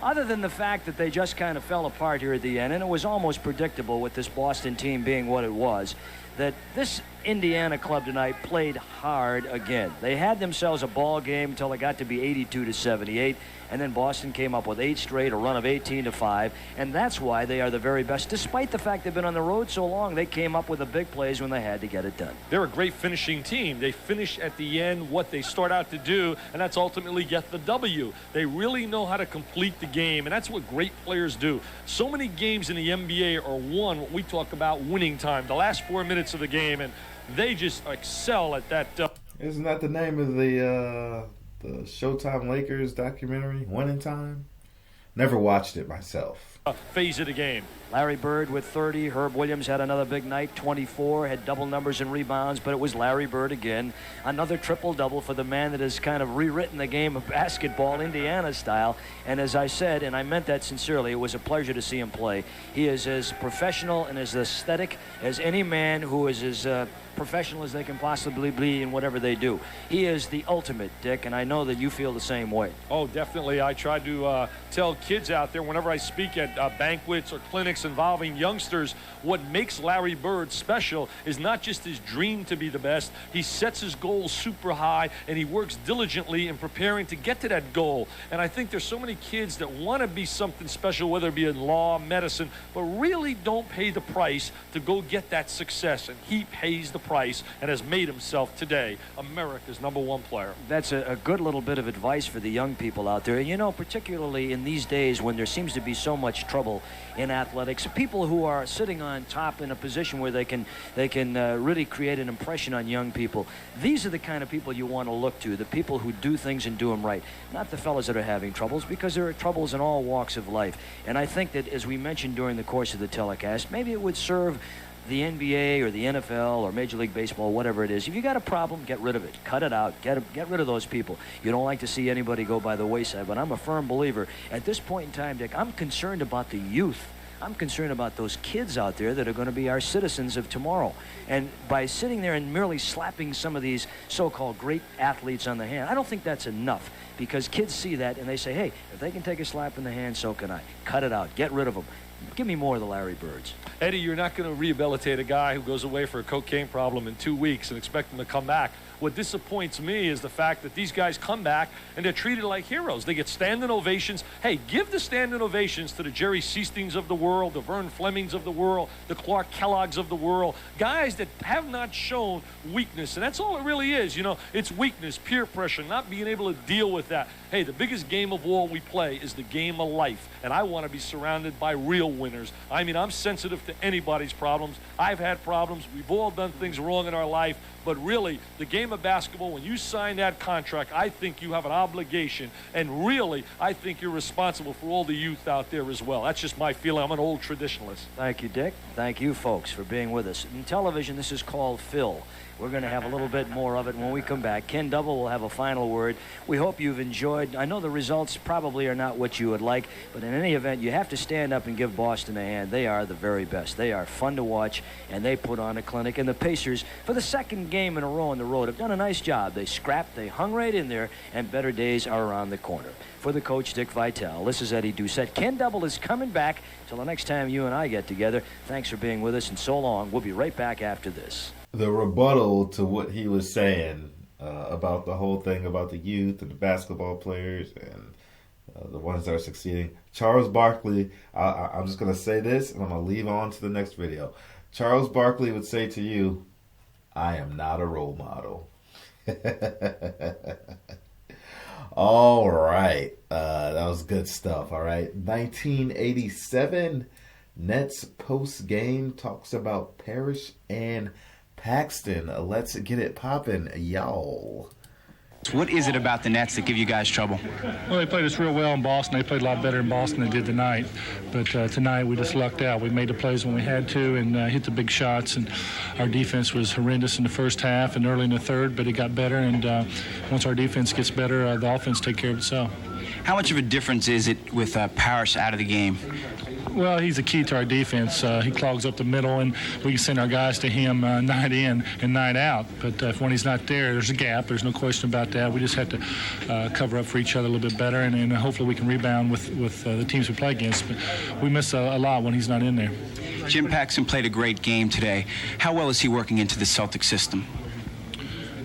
Other than the fact that they just kind of fell apart here at the end, and it was almost predictable with this Boston team being what it was, that this Indiana club tonight played hard again. They had themselves a ball game until it got to be 82-78, and then Boston came up with 8 straight, a run of 18-5, and that's why they are the very best. Despite the fact they've been on the road so long, they came up with the big plays when they had to get it done. They're a great finishing team. They finish at the end what they start out to do, and that's ultimately get the W. They really know how to complete the game, and that's what great players do. So many games in the NBA are won, what we talk about winning time, the last 4 minutes of the game, and they just excel at that. Isn't that the name of the Showtime Lakers documentary, Winning Time? Never watched it myself. Phase of the game. Larry Bird with 30. Herb Williams had another big night, 24, had double numbers in rebounds, but it was Larry Bird again. Another triple-double for the man that has kind of rewritten the game of basketball, Indiana style. And as I said, and I meant that sincerely, it was a pleasure to see him play. He is as professional and as aesthetic as any man who is as professional as they can possibly be in whatever they do. He is the ultimate, Dick, and I know that you feel the same way. Oh, definitely. I try to tell kids out there whenever I speak at banquets or clinics involving youngsters, what makes Larry Bird special is not just his dream to be the best. He sets his goals super high, and he works diligently in preparing to get to that goal. And I think there's so many kids that want to be something special, whether it be in law, medicine, but really don't pay the price to go get that success. And he pays the price and has made himself today America's #1 player. That's a good little bit of advice for the young people out there. You know, particularly in these days when there seems to be so much trouble in athletics, people who are sitting on top in a position where they can really create an impression on young people. These are the kind of people you want to look to, the people who do things and do them right, not the fellas that are having troubles, because there are troubles in all walks of life. And I think that, as we mentioned during the course of the telecast, maybe it would serve the NBA or the NFL or Major League Baseball, whatever it is. If you got a problem, get rid of it. Cut it out. Get rid of those people. You don't like to see anybody go by the wayside, but I'm a firm believer. At this point in time, Dick, I'm concerned about the youth. I'm concerned about those kids out there that are going to be our citizens of tomorrow. And by sitting there and merely slapping some of these so-called great athletes on the hand, I don't think that's enough, because kids see that and they say, hey, if they can take a slap in the hand, so can I. Cut it out. Get rid of them. Give me more of the Larry Birds. Eddie, you're not going to rehabilitate a guy who goes away for a cocaine problem in 2 weeks and expect him to come back. What disappoints me is the fact that these guys come back and they're treated like heroes. They get standing ovations. Hey, give the standing ovations to the Jerry Seasteins of the world, the Vern Flemings of the world, the Clark Kellogg's of the world, guys that have not shown weakness. And that's all it really is. You know, it's weakness, peer pressure, not being able to deal with that. Hey, the biggest game of all we play is the game of life. And I want to be surrounded by real winners. I mean, I'm sensitive to anybody's problems. I've had problems. We've all done things wrong in our life. But really, the game of basketball, when you sign that contract, I think you have an obligation. And really, I think you're responsible for all the youth out there as well. That's just my feeling. I'm an old traditionalist. Thank you, Dick. Thank you, folks, for being with us. In television, this is called Phil. We're going to have a little bit more of it when we come back. Ken Double will have a final word. We hope you've enjoyed. I know the results probably are not what you would like, but in any event, you have to stand up and give Boston a hand. They are the very best. They are fun to watch, and they put on a clinic. And the Pacers, for the second game in a row on the road, have done a nice job. They scrapped, they hung right in there, and better days are around the corner. For the coach, Dick Vitale, this is Eddie Doucette. Ken Double is coming back till the next time you and I get together. Thanks for being with us, and so long. We'll be right back after this. The rebuttal to what he was saying about the whole thing about the youth and the basketball players and the ones that are succeeding. Charles Barkley, I'm just going to say this and I'm going to leave on to the next video. Charles Barkley would say to you, I am not a role model. All right. That was good stuff. All right. 1987 Nets post game talks about Parrish and Paxton. Let's get it poppin', y'all. What is it about the Nets that give you guys trouble? Well, they played us real well in Boston. They played a lot better in Boston than they did tonight. But tonight we just lucked out. We made the plays when we had to and hit the big shots. And our defense was horrendous in the first half and early in the third, but it got better. And once our defense gets better, the offense takes care of itself. How much of a difference is it with Parrish out of the game? Well, he's a key to our defense. He clogs up the middle, and we can send our guys to him night in and night out. But when he's not there, there's a gap. There's no question about that. We just have to cover up for each other a little bit better, and hopefully we can rebound with the teams we play against. But we miss a lot when he's not in there. Jim Paxson played a great game today. How well is he working into the Celtics system?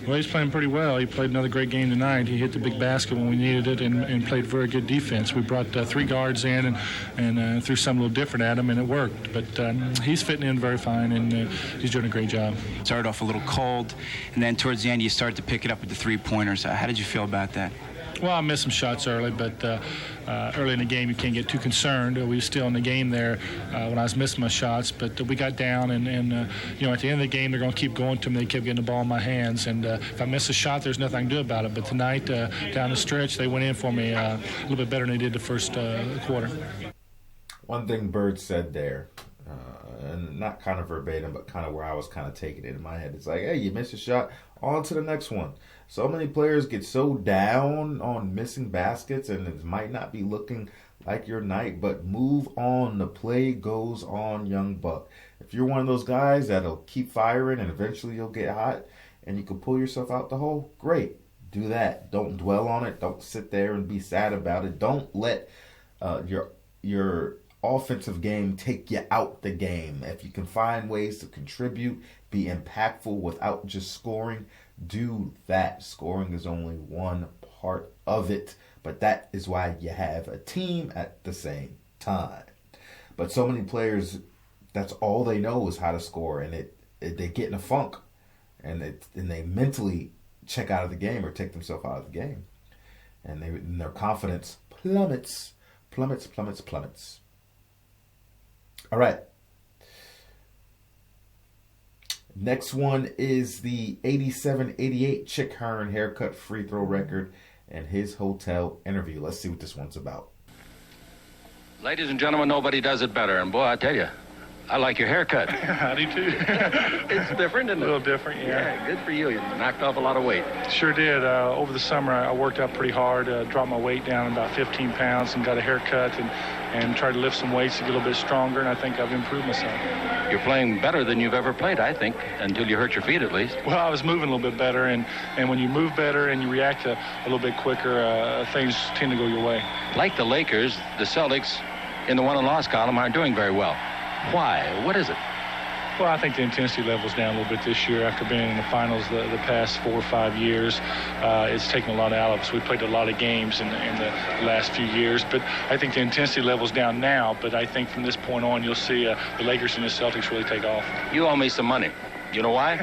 Well, he's playing pretty well. He played another great game tonight. He hit the big basket when we needed it and played very good defense. We brought 3 guards in and threw something a little different at him, and it worked. But he's fitting in very fine, and he's doing a great job. Started off a little cold, and then towards the end you started to pick it up with the 3-pointers. How did you feel about that? Well, I missed some shots early, but early in the game you can't get too concerned. We were still in the game there when I was missing my shots, but we got down, and you know, at the end of the game they're going to keep going to me. They kept getting the ball in my hands, and if I miss a shot, there's nothing I can do about it. But tonight, down the stretch, they went in for me a little bit better than they did the first quarter. One thing Bird said there, and not kind of verbatim, but kind of where I was kind of taking it in my head. It's like, hey, you missed a shot, on to the next one. So many players get so down on missing baskets, and it might not be looking like your night, but move on. The play goes on, young buck. If you're one of those guys that'll keep firing and eventually you'll get hot and you can pull yourself out the hole, great. Do that. Don't dwell on it. Don't sit there and be sad about it. Don't let your offensive game take you out the game. If you can find ways to contribute, be impactful without just scoring, do that. Scoring is only one part of it, but that is why you have a team at the same time. But so many players, that's all they know is how to score, and they get in a funk, and they mentally check out of the game or take themselves out of the game, and their confidence plummets. All right. Next one is the 87-88 Chick Hearn haircut free throw record and his hotel interview. Let's see what this one's about. Ladies and gentlemen, nobody does it better. And boy, I tell you, I like your haircut. I do too. It's different, isn't it? A little different, yeah. Good for you. You knocked off a lot of weight. Sure did. Over the summer, I worked out pretty hard, dropped my weight down about 15 pounds and got a haircut and tried to lift some weights to get a little bit stronger, and I think I've improved myself. You're playing better than you've ever played, I think, until you hurt your feet at least. Well, I was moving a little bit better, and when you move better and you react a little bit quicker, things tend to go your way. Like the Lakers, the Celtics in the won and loss column aren't doing very well. Why? What is it? Well, I think the intensity level's down a little bit this year after being in the finals the past 4 or 5 years. It's taken a lot out of us. We played a lot of games in the last few years, but I think the intensity level's down now. But I think from this point on, you'll see the Lakers and the Celtics really take off. You owe me some money. You know why?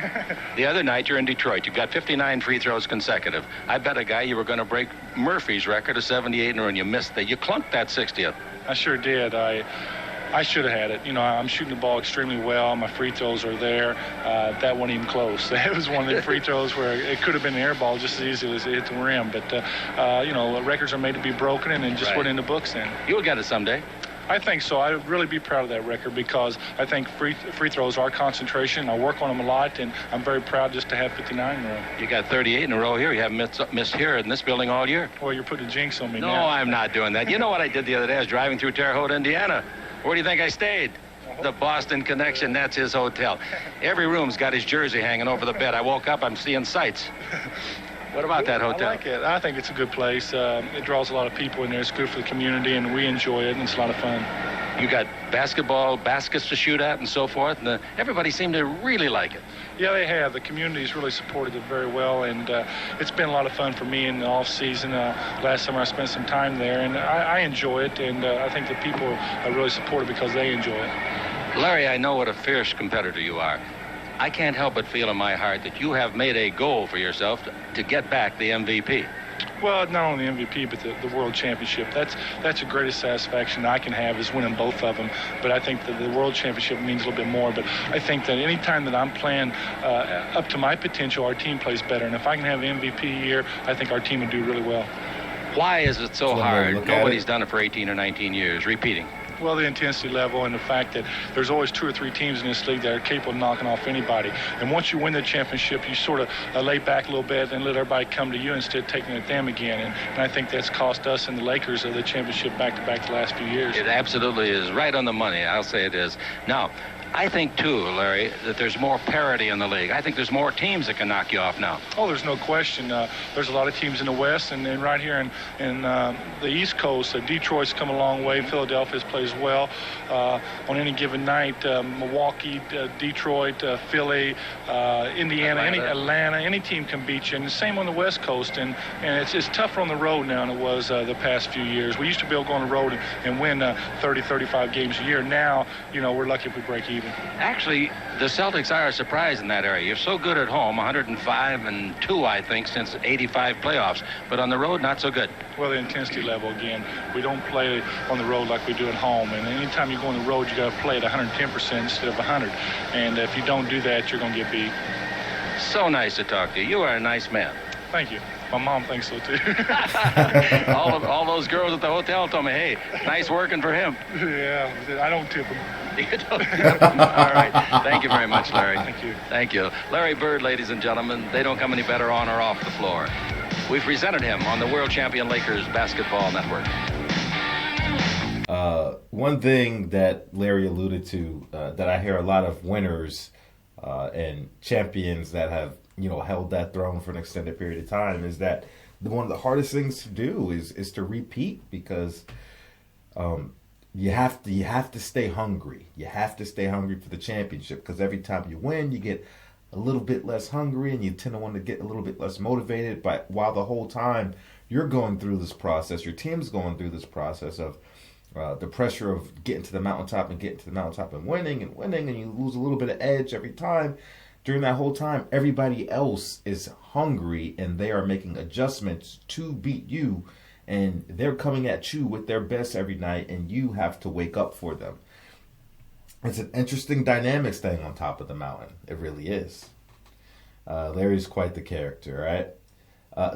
The other night you're in Detroit. You got 59 free throws consecutive. I bet a guy you were going to break Murphy's record of 78 in a row, and you missed that. You clunked that 60th. I sure did. I should have had it. You know, I'm shooting the ball extremely well. My free throws are there. That wasn't even close. It was one of the free throws where it could have been an air ball just as easily as it hit the rim. But, you know, records are made to be broken, and just went in the books then. You'll get it someday. I think so. I would really be proud of that record because I think free throws are concentration. I work on them a lot, and I'm very proud just to have 59 in a row. You got 38 in a row here. You haven't missed here in this building all year. Well, you're putting a jinx on me no, now. No, I'm not doing that. You know what I did the other day? I was driving through Terre Haute, Indiana. Where do you think I stayed? The Boston Connection. That's his hotel. Every room's got his jersey hanging over the bed. I woke up, I'm seeing sights. What about that hotel? I like it. I think it's a good place. It draws a lot of people in there. It's good for the community, and we enjoy it, and it's a lot of fun. You got basketball baskets to shoot at and so forth, and everybody seemed to really like it. Yeah, they have. The community's really supported it very well, and it's been a lot of fun for me in the off season. Last summer I spent some time there, and I enjoy it, and I think the people are really supportive because they enjoy it. Larry, I know what a fierce competitor you are. I can't help but feel in my heart that you have made a goal for yourself to get back the MVP. Well, not only the MVP, but the World Championship. That's the greatest satisfaction I can have is winning both of them. But I think that the World Championship means a little bit more. But I think that any time that I'm playing up to my potential, our team plays better. And if I can have an MVP year, I think our team would do really well. Why is it so hard? Nobody's done it for 18 or 19 years, repeating. Well, the intensity level and the fact that there's always 2 or 3 teams in this league that are capable of knocking off anybody. And once you win the championship, you sort of lay back a little bit and let everybody come to you instead of taking it at them again. And I think that's cost us and the Lakers the championship back-to-back the last few years. It absolutely is right on the money. I'll say it is. Now, I think, too, Larry, that there's more parity in the league. I think there's more teams that can knock you off now. Oh, there's no question. There's a lot of teams in the West, and right here in the East Coast, Detroit's come a long way. Philadelphia's plays well. On any given night, Milwaukee, Detroit, Philly, Indiana, Atlanta, any team can beat you. And the same on the West Coast, and it's tougher on the road now than it was the past few years. We used to be able to go on the road and win 30, 35 games a year. Now, you know, we're lucky if we break even. Actually, the Celtics are a surprise in that area. You're so good at home, 105-2, I think, since 85 playoffs. But on the road, not so good. Well, the intensity level, again, we don't play on the road like we do at home. And anytime you go on the road, you got to play at 110% instead of 100. And if you don't do that, you're going to get beat. So nice to talk to you. You are a nice man. Thank you. My mom thinks so, too. all those girls at the hotel told me, hey, nice working for him. Yeah, I don't tip them. You don't tip them. All right. Thank you very much, Larry. Thank you. Thank you. Larry Bird, ladies and gentlemen, they don't come any better on or off the floor. We presented him on the World Champion Lakers Basketball Network. One thing that Larry alluded to that I hear a lot of winners and champions that have held that throne for an extended period of time is that one of the hardest things to do is to repeat because you have to stay hungry. You have to stay hungry for the championship because every time you win, you get a little bit less hungry and you tend to want to get a little bit less motivated. But while the whole time you're going through this process, your team's going through this process of the pressure of getting to the mountaintop and winning, and you lose a little bit of edge every time. During that whole time, everybody else is hungry and they are making adjustments to beat you, and they're coming at you with their best every night, and you have to wake up for them. It's an interesting dynamic staying on top of the mountain. It really is. Larry's quite the character, right?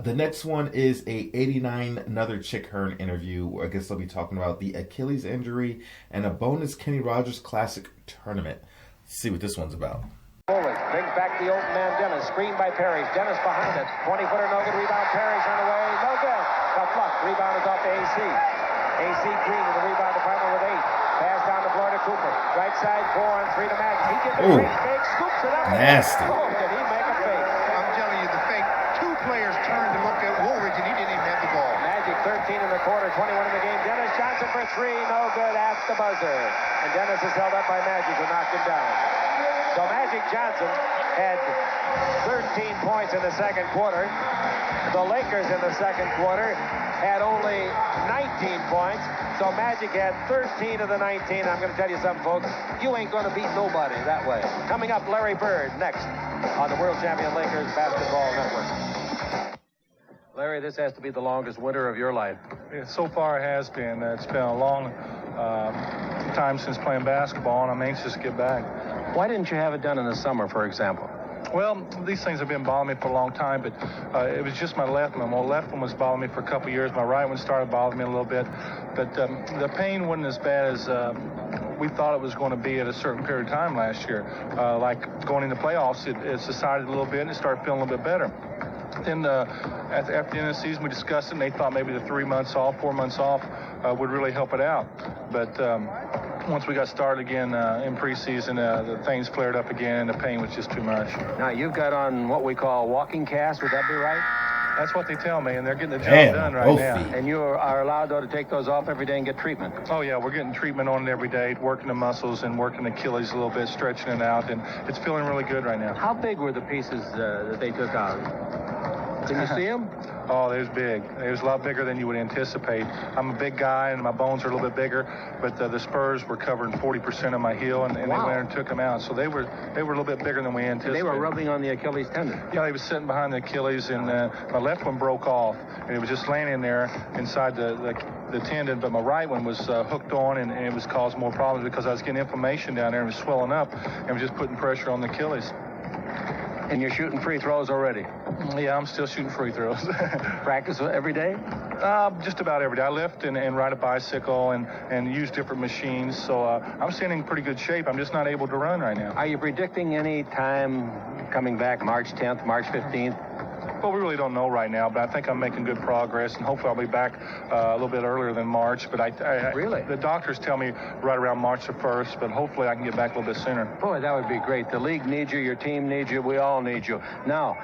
The next one is a 89 another Chick Hearn interview. I guess they'll be talking about the Achilles injury and a bonus Kenny Rogers Classic tournament. Let's see what this one's about. Brings back the open man Dennis. Screen by Parrish. Dennis behind it. 20-footer, no good. Rebound. Parrish on the way. No good. Got fluffed. Rebound is off to AC. AC Green in the rebound department with 8. Pass down to Florida Cooper. Right side, 4-on-3 to Maggie. He gets a great fake. Scoops it up. Nasty. Oh, did he make a fake? I'm telling you, the fake. 2 players turned to look at Woolridge, and he didn't even have the ball. Magic 13 in the quarter, 21 in the game. Dennis Johnson for 3. three, no good at the buzzer. And Dennis is held up by Magic, who knocked him down. So Magic Johnson had 13 points in the second quarter. The Lakers in the second quarter had only 19 points. So Magic had 13 of the 19. I'm going to tell you something, folks. You ain't going to beat nobody that way. Coming up, Larry Bird next on the World Champion Lakers Basketball Network. Larry, this has to be the longest winter of your life. So far it has been. It's been a long time since playing basketball, and I'm anxious to get back. Why didn't you have it done in the summer, for example? Well, these things have been bothering me for a long time, but it was just my left one. My left one was bothering me for a couple years. My right one started bothering me a little bit. But the pain wasn't as bad as we thought it was going to be at a certain period of time last year. Like going into playoffs, it subsided a little bit, and it started feeling a little bit better. Then at the end of the season, we discussed it, and they thought maybe the 3 months off, 4 months off would really help it out. But once we got started again in preseason, the things flared up again, and the pain was just too much. Now, you've got on what we call walking cast. Would that be right? That's what they tell me, and they're getting the job done right now. And you are allowed, though, to take those off every day and get treatment? Oh, yeah, we're getting treatment on it every day, working the muscles and working the Achilles a little bit, stretching it out, and it's feeling really good right now. How big were the pieces that they took out? Can you see them? Oh, they was big. They was a lot bigger than you would anticipate. I'm a big guy, and my bones are a little bit bigger, but the spurs were covering 40% of my heel, and they went and took them out. So they were a little bit bigger than we anticipated. And they were rubbing on the Achilles tendon? Yeah, they was sitting behind the Achilles, and my left one broke off, and it was just laying in there inside the tendon, but my right one was hooked on, and it was causing more problems because I was getting inflammation down there and it was swelling up, and it was just putting pressure on the Achilles. And you're shooting free throws already? Yeah, I'm still shooting free throws. Practice every day? Just about every day. I lift and ride a bicycle and use different machines, so I'm staying in pretty good shape. I'm just not able to run right now. Are you predicting any time coming back, March 10th, March 15th? Well, we really don't know right now, but I think I'm making good progress, and hopefully I'll be back a little bit earlier than March. But Really? The doctors tell me right around March the 1st, but hopefully I can get back a little bit sooner. Boy, that would be great. The league needs you, your team needs you, we all need you. Now,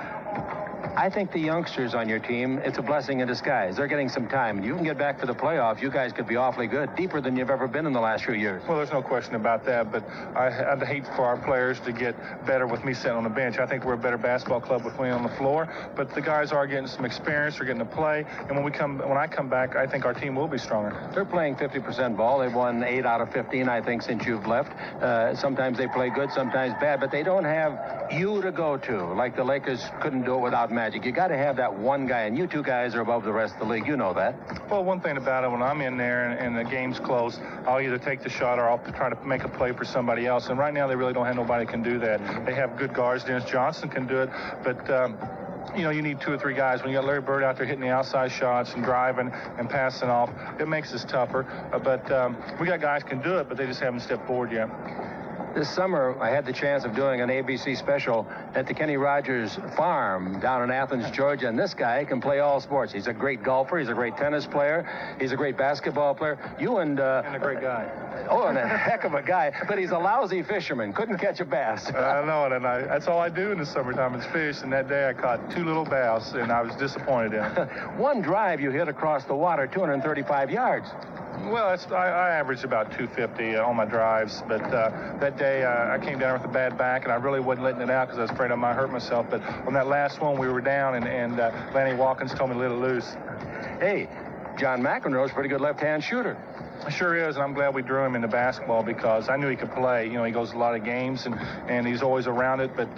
I think the youngsters on your team, it's a blessing in disguise. They're getting some time, and you can get back to the playoffs. You guys could be awfully good, deeper than you've ever been in the last few years. Well, there's no question about that, but I'd hate for our players to get better with me sitting on the bench. I think we're a better basketball club with me on the floor, but the guys are getting some experience, they're getting to play, and when I come back, I think our team will be stronger. They're playing 50% ball. They've won 8 out of 15, I think, since you've left. Sometimes they play good, sometimes bad, but they don't have you to go to, like the Lakers couldn't do it without Magic. You got to have that one guy, and you two guys are above the rest of the league. You know that. Well, one thing about it, when I'm in there and the game's close, I'll either take the shot or I'll try to make a play for somebody else. And right now, they really don't have nobody can do that. They have good guards. Dennis Johnson can do it, but you need 2 or 3 guys. When you got Larry Bird out there hitting the outside shots and driving and passing off, it makes this tougher. But we got guys can do it, but they just haven't stepped forward yet. This summer, I had the chance of doing an ABC special at the Kenny Rogers farm down in Athens, Georgia, and this guy can play all sports. He's a great golfer. He's a great tennis player. He's a great basketball player. And a great guy. Oh, and a heck of a guy, but he's a lousy fisherman. Couldn't catch a bass. I know it, and that's all I do in the summertime is fish, and that day I caught 2 little bass, and I was disappointed in it. One drive you hit across the water, 235 yards. Well, I averaged about 250 on my drives, but that day I came down with a bad back, and I really wasn't letting it out because I was afraid I might hurt myself. But on that last one, we were down, and Lanny Watkins told me to let it loose. Hey, John McEnroe's a pretty good left-hand shooter. Sure is, and I'm glad we drew him into basketball because I knew he could play. He goes to a lot of games, and he's always around it. But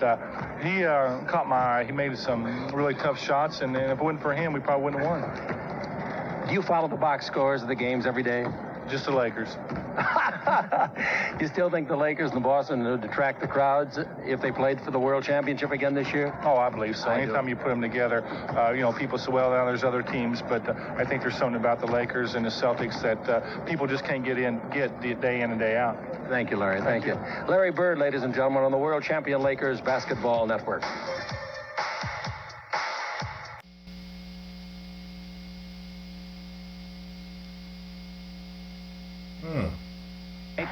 he caught my eye. He made some really tough shots, and if it wasn't for him, we probably wouldn't have won. Do you follow the box scores of the games every day? Just the Lakers. You still think the Lakers and the Boston would attract the crowds if they played for the World Championship again this year? Oh, I believe so. Anytime you put them together, people say, well, now there's other teams, but I think there's something about the Lakers and the Celtics that people just can't get day in and day out. Thank you, Larry. Thank you. Larry Bird, ladies and gentlemen, on the World Champion Lakers Basketball Network.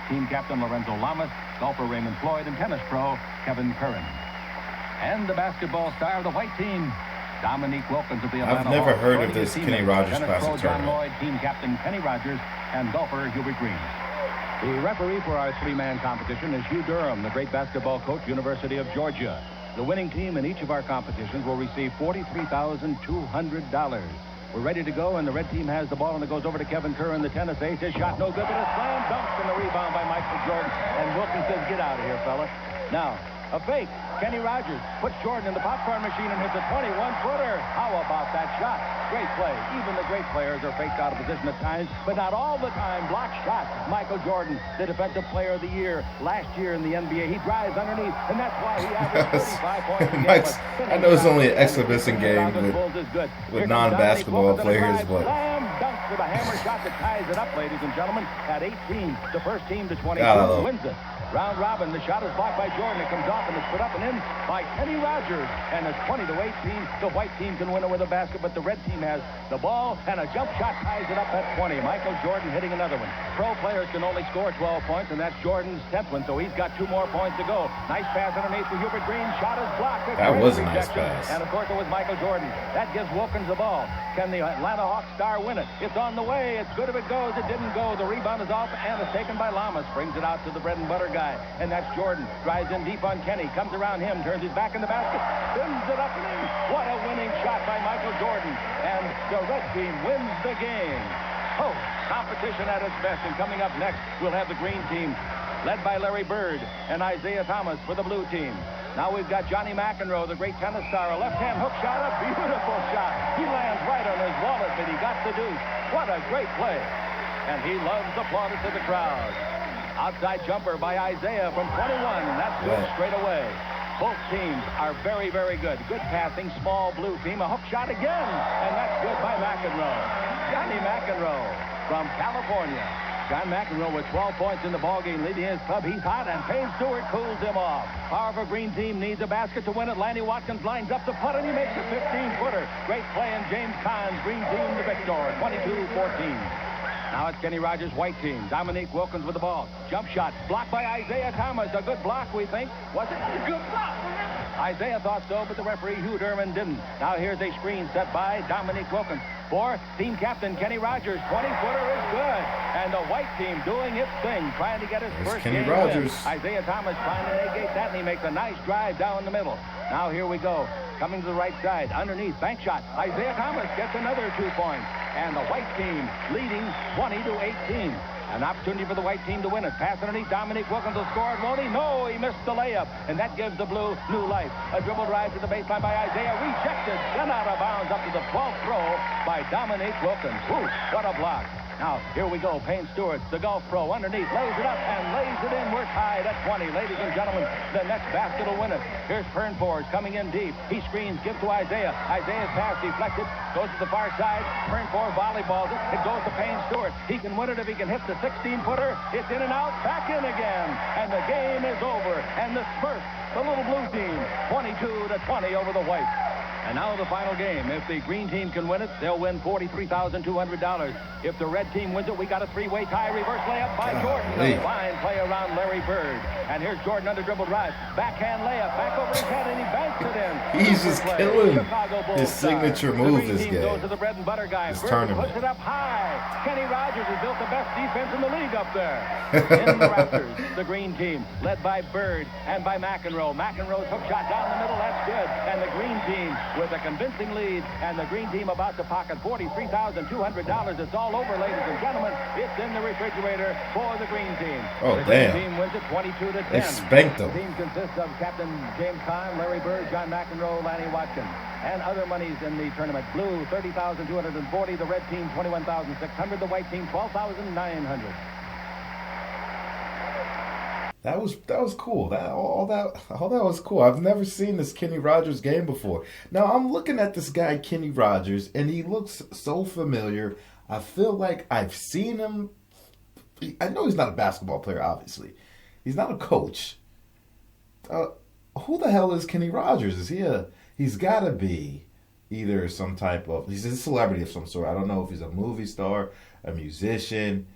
Team captain Lorenzo Lamas, golfer Raymond Floyd, and tennis pro Kevin Curran. And the basketball star of the white team, Dominique Wilkins of the Atlanta I've never Hawks. heard of this Kenny Rogers Classic Tennis pro John tournament. Lloyd, team captain Kenny Rogers, and golfer Hubert Green. The referee for our three-man competition is Hugh Durham, the great basketball coach, University of Georgia. The winning team in each of our competitions will receive $43,200. We're ready to go, and the red team has the ball, and it goes over to Kevin Curran, the tennis ace. His shot no good, but a slam dunk and the rebound by Michael Jordan. And Wilkins says, get out of here, fella. Now, a fake. Kenny Rogers puts Jordan in the popcorn machine and hits a 21-footer. How about that shot? Great play. Even the great players are faked out of position at times, but not all the time. Block shot. Michael Jordan, the defensive player of the year last year in the NBA. He drives underneath, and that's why he averaged 35 points a game. I know it's only an exhibition game with non-basketball players, but slam dunk with a hammer shot that ties it up, ladies and gentlemen. At 18, the first team to 22 wins it. Round robin, the shot is blocked by Jordan. It comes off and it's put up and in by Kenny Rogers. And it's 20-18. The white team can win it with a basket, but the red team has the ball, and a jump shot ties it up at 20. Michael Jordan hitting another one. Pro players can only score 12 points, and that's Jordan's 10th one, so he's got 2 more points to go. Nice pass underneath for Hubert Green. Shot is blocked. That was a nice pass. And, of course, it was Michael Jordan. That gives Wilkins the ball. Can the Atlanta Hawks star win it? It's on the way. It's good if it goes. It didn't go. The rebound is off, and it's taken by Lamas. Brings it out to the bread and butter guy, and that's Jordan. Drives in deep on Kenny. Comes around him. Turns his back in the basket. Spins it up and in. What a winning shot by Michael Jordan. And the red team wins the game. Oh, competition at its best. And coming up next, we'll have the green team, led by Larry Bird and Isaiah Thomas for the blue team. Now we've got Johnny McEnroe, the great tennis star. A left-hand hook shot, a beautiful shot. He lands right on his wallet, but he got the deuce. What a great play. And he loves the plaudits of the crowd. Outside jumper by Isaiah from 21. That's good straight away. Both teams are very, very good. Good passing, small blue team. A hook shot again, and that's good by McEnroe. Johnny McEnroe from California. John McEnroe with 12 points in the ballgame, leading his club. He's hot, and Payne Stewart cools him off. Powerful green team needs a basket to win it. Lanny Watkins lines up the putt, and he makes a 15-footer. Great play, and James Cahn's green team the victor, 22-14. Now it's Kenny Rogers' white team. Dominique Wilkins with the ball. Jump shot blocked by Isaiah Thomas. A good block, we think. Was it a good block? Isaiah thought so, but the referee, Hugh Durham, didn't. Now here's a screen set by Dominique Wilkins. For team captain Kenny Rogers. 20-footer is good. And the white team doing its thing, trying to get his first Kenny game Rogers. win. Isaiah Thomas trying to negate that, and he makes a nice drive down the middle. Now here we go. Coming to the right side. Underneath. Bank shot. Isaiah Thomas gets another 2 points. And the white team leading 20-18. An opportunity for the white team to win it. Pass underneath. Dominique Wilkins will score it, won't he? No, he missed the layup. And that gives the blue new life. A dribble drive to the baseline by Isaiah. Rejected. Sent out of bounds up to the 12th row by Dominique Wilkins. Ooh, what a block. Now, here we go. Payne Stewart, the golf pro, underneath, lays it up and lays it in. We're tied at 20. Ladies and gentlemen, the next basket will win it. Here's Pernfors coming in deep. He screens, gives to Isaiah. Isaiah's pass deflected, goes to the far side. Pernfors volleyballs it. It goes to Payne Stewart. He can win it if he can hit the 16-footer. It's in and out, back in again. And the game is over. And the Smurfs, the little blue team, 22-20 over the white. And now the final game. If the green team can win it, they'll win $43,200. If the red team wins it, we got a 3-way tie. Reverse layup by Jordan. A fine play around Larry Bird. And here's Jordan under dribble drive. Backhand layup. Back over his head, and he banks it in. He's just killing his signature move this game. Goes to the bread and butter guy. This Bird tournament. puts it up high. Kenny Rogers has built the best defense in the league up there. In the Raptors, the green team, led by Bird and by McEnroe. McEnroe's hook shot down the middle. That's good. And the green team with a convincing lead, and the green team about to pocket $43,200. It's all over, ladies and gentlemen. It's in the refrigerator for the green team. Oh, the damn. green team wins it 22-10. They spanked them. The team consists of Captain James Cahn, Larry Bird, John McEnroe, Lanny Watkins, and other monies in the tournament. Blue, $30,240. The red team, $21,600. The white team, $12,900. That was cool. All that was cool. I've never seen this Kenny Rogers game before. Now I'm looking at this guy Kenny Rogers, and he looks so familiar. I feel like I've seen him. I know he's not a basketball player, obviously. He's not a coach. Who the hell is Kenny Rogers? Is he he's got to be either some type of, he's a celebrity of some sort. I don't know if he's a movie star, a musician.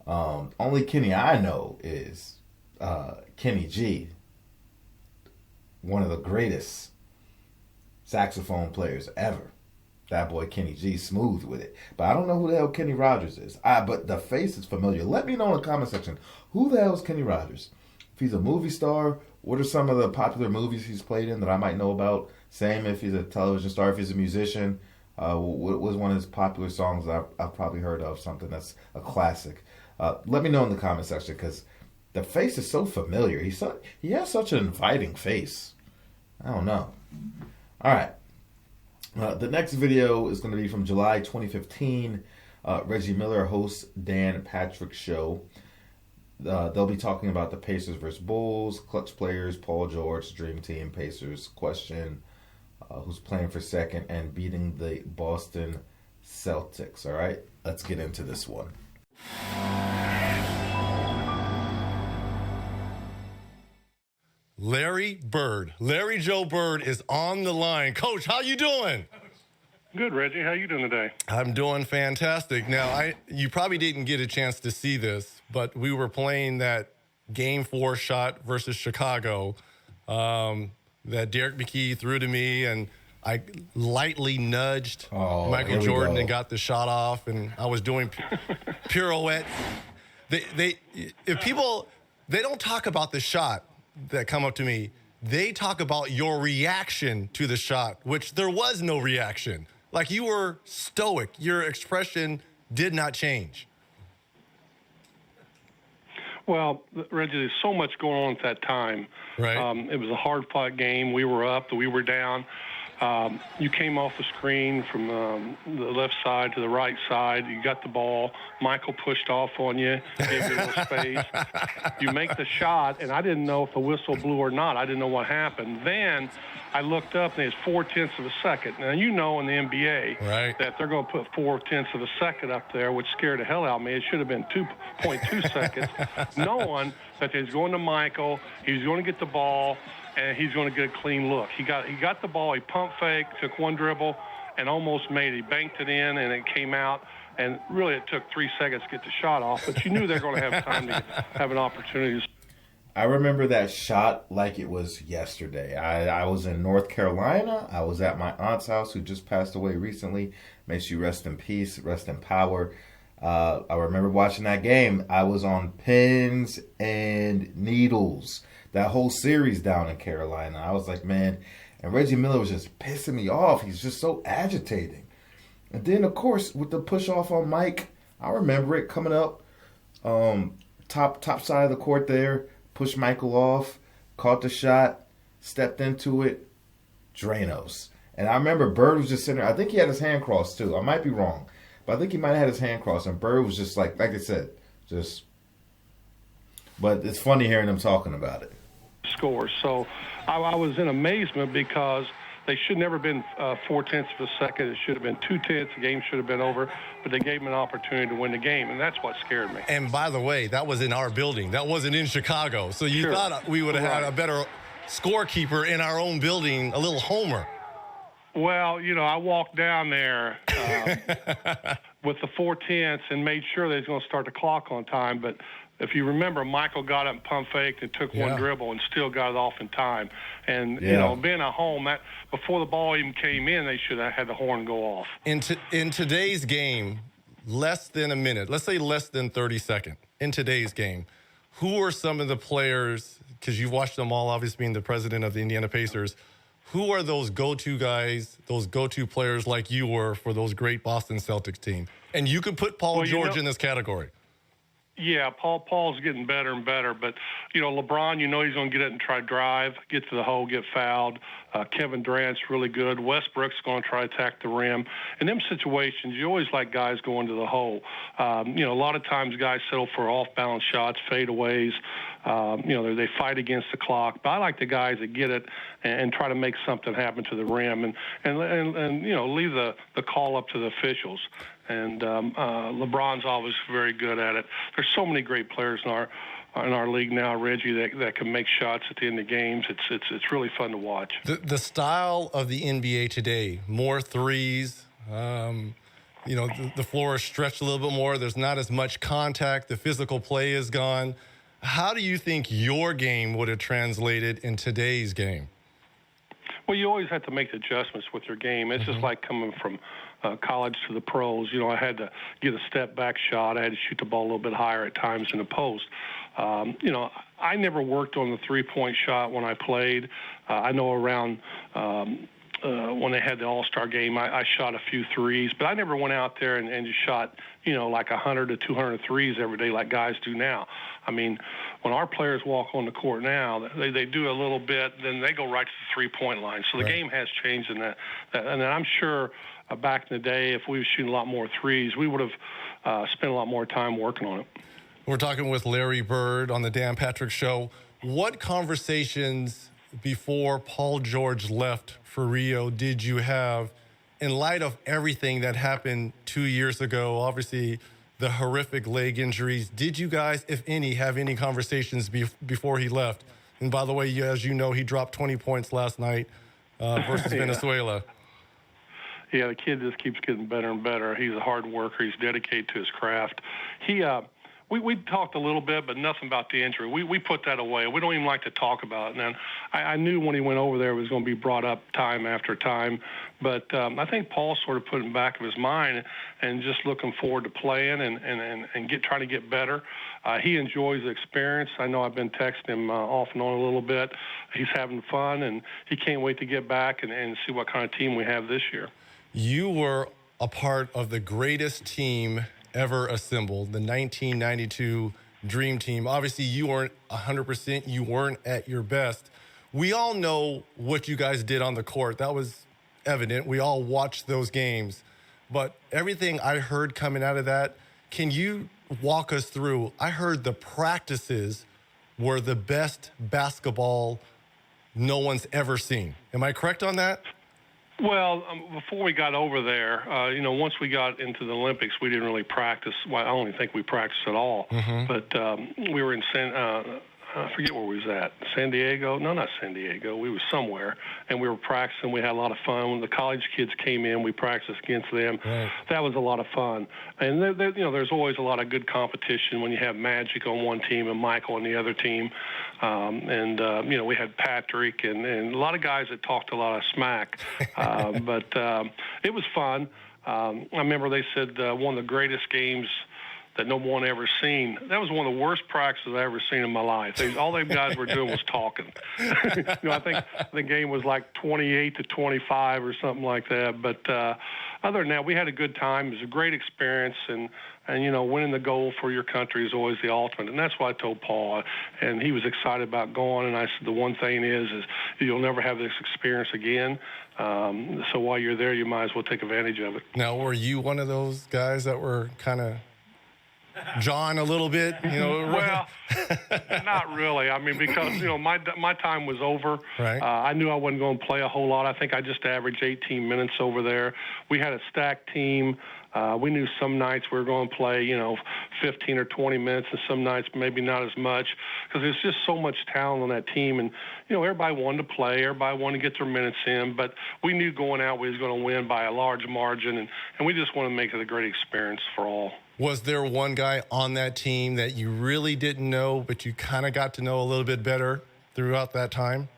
Only Kenny I know is Kenny G, one of the greatest saxophone players ever. that boy Kenny G smooth with it. But I don't know who the hell Kenny Rogers is. But the face is familiar. Let me know in the comment section, who the hell is Kenny Rogers? If he's a movie star, what are some of the popular movies he's played in that I might know about? Same if he's a television star, if he's a musician. What was one of his popular songs I've probably heard of, something that's a classic? Let me know in the comment section, because the face is so familiar. He has such an inviting face. I don't know. All right. The next video is going to be from July 2015. Reggie Miller hosts Dan Patrick's show. They'll be talking about the Pacers versus Bulls, clutch players, Paul George, Dream Team, Pacers question, who's playing for second, and beating the Boston Celtics. All right, let's get into this one. Larry Bird, Larry Joe Bird is on the line. Coach, how you doing? Good, Reggie. How you doing today? I'm doing fantastic. Now, you probably didn't get a chance to see this, but we were playing that Game 4 shot versus Chicago that Derek McKee threw to me, and I lightly nudged Michael Jordan and got the shot off, and I was doing pirouettes. If people don't talk about the shot that come up to me, they talk about your reaction to the shot, which there was no reaction. Like, you were stoic. Your expression did not change. Well, Reggie, there's so much going on at that time. Right. It was a hard-fought game. We were up, we were down. You came off the screen from the left side to the right side. You got the ball. Michael pushed off on you, gave you a little space. You make the shot, and I didn't know if the whistle blew or not. I didn't know what happened. Then I looked up, and it's 0.4 of a second. Now, you know in the NBA that they're going to put 0.4 of a second up there, which scared the hell out of me. It should have been 2.2 seconds, knowing that he's going to Michael, he's going to get the ball, and he's going to get a clean look. He got the ball, he pump faked, took one dribble, and almost made it. He banked it in, and it came out. And really, it took 3 seconds to get the shot off. But you knew they were going to have time to have an opportunity. I remember that shot like it was yesterday. I was in North Carolina. I was at my aunt's house, who just passed away recently. May she rest in peace, rest in power. I remember watching that game. I was on pins and needles that whole series down in Carolina. I was like, man, and Reggie Miller was just pissing me off. He's just so agitating. And then, of course, with the push off on Mike, I remember it coming up, top side of the court there, pushed Michael off, caught the shot, stepped into it, Dranos. And I remember Bird was just sitting there. I think he had his hand crossed too. I might be wrong, but I think he might have had his hand crossed. And Bird was just like I said, just. But it's funny hearing them talking about it. Scores. So I was in amazement, because they should never have been 0.4 of a second. It should have been 0.2. The game should have been over, but they gave him an opportunity to win the game, and that's what scared me. And by the way, that was in our building. That wasn't in Chicago. So you thought we would have had a better scorekeeper in our own building, a little homer. Well, I walked down there with the 0.4 and made sure they was going to start the clock on time, but if you remember, Michael got up and pump faked and took one dribble and still got it off in time. And, being at home, that before the ball even came in, they should have had the horn go off. In today's game, less than a minute, let's say less than 30 seconds, in today's game, who are some of the players, because you've watched them all, obviously being the president of the Indiana Pacers, who are those go-to guys, those go-to players like you were for those great Boston Celtics team? And you could put Paul George in this category. Yeah, Paul's getting better and better, but LeBron, he's going to get it and try to drive, get to the hole, get fouled. Kevin Durant's really good. Westbrook's going to try to attack the rim. In them situations, you always like guys going to the hole. A lot of times guys settle for off-balance shots, fadeaways. They fight against the clock. But I like the guys that get it and try to make something happen to the rim and leave the call up to the officials. And LeBron's always very good at it. There's so many great players in our league now, Reggie, that can make shots at the end of games. It's really fun to watch. The style of the NBA today, more threes. The floor is stretched a little bit more. There's not as much contact. The physical play is gone. How do you think your game would have translated in today's game? Well, you always have to make adjustments with your game. It's just like coming from college to the pros. You know, I had to get a step-back shot. I had to shoot the ball a little bit higher at times in the post. You know, I never worked on the three-point shot when I played. I know around when they had the All-Star game, I shot a few threes, but I never went out there and just shot, you know, like 100 to 200 threes every day like guys do now. I mean, when our players walk on the court now, they do a little bit, then they go right to the three-point line. So the game has changed in that. And I'm sure back in the day, if we were shooting a lot more threes, we would have spent a lot more time working on it. We're talking with Larry Bird on the Dan Patrick Show. What conversations before Paul George left for Rio did you have in light of everything that happened 2 years ago? Obviously, the horrific leg injuries. Did you guys, if any, have any conversations before he left? And by the way, as you know, he dropped 20 points last night versus Venezuela. Yeah, the kid just keeps getting better and better. He's a hard worker. He's dedicated to his craft. We talked a little bit, but nothing about the injury. We put that away. We don't even like to talk about it. And I knew when he went over there it was going to be brought up time after time. But I think Paul sort of put it in the back of his mind and just looking forward to playing and trying to get better. He enjoys the experience. I know I've been texting him off and on a little bit. He's having fun, and he can't wait to get back and see what kind of team we have this year. You were a part of the greatest team ever assembled, the 1992 Dream Team. Obviously, you weren't 100%. You weren't at your best. We all know what you guys did on the court. That was evident. We all watched those games. But everything I heard coming out of that, can you walk us through? I heard the practices were the best basketball no one's ever seen. Am I correct on that? Well, before we got over there, you know, once we got into the Olympics, we didn't really practice. Well, I don't even think we practiced at all. But we were in I forget where we was at. San Diego? No, not San Diego. We were somewhere, and we were practicing. We had a lot of fun. When the college kids came in, we practiced against them. Right. That was a lot of fun. And you know, there's always a lot of good competition when you have Magic on one team and Michael on the other team. You know, we had Patrick and a lot of guys that talked a lot of smack. But it was fun. I remember they said one of the greatest games that no one ever seen. That was one of the worst practices I ever seen in my life. All them guys were doing was talking. You know, I think the game was like 28-25 or something like that. But other than that, we had a good time. It was a great experience, and you know, winning the gold for your country is always the ultimate. And that's what I told Paul, and he was excited about going. And I said, the one thing is you'll never have this experience again. So while you're there, you might as well take advantage of it. Now, were you one of those guys that were kind of John a little bit, you know? Well, not really. I mean, because, you know, my time was over. Right. I knew I wasn't going to play a whole lot. I think I just averaged 18 minutes over there. We had a stacked team. We knew some nights we were going to play, you know, 15 or 20 minutes, and some nights maybe not as much, because there's just so much talent on that team. And, you know, everybody wanted to play. Everybody wanted to get their minutes in. But we knew going out we was going to win by a large margin, and we just wanted to make it a great experience for all. Was there one guy on that team that you really didn't know, but you kind of got to know a little bit better throughout that time?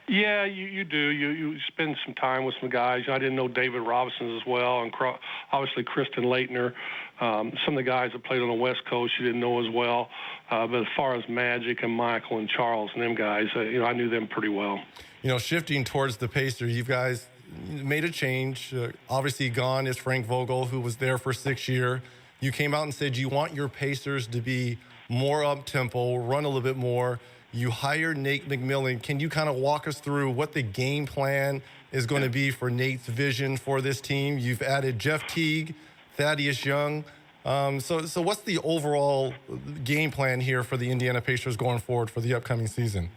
Yeah, you do. You spend some time with some guys. I didn't know David Robinson as well, and obviously Kristen Leitner. Some of the guys that played on the West Coast you didn't know as well. But as far as Magic and Michael and Charles and them guys, you know, I knew them pretty well. You know, shifting towards the Pacers, you guys made a change. Obviously gone is Frank Vogel, who was there for 6 years. You came out and said you want your Pacers to be more up-tempo, run a little bit more. You hired Nate McMillan. Can you kind of walk us through what the game plan is going to be for Nate's vision for this team? You've added Jeff Teague, Thaddeus Young. So what's the overall game plan here for the Indiana Pacers going forward for the upcoming season?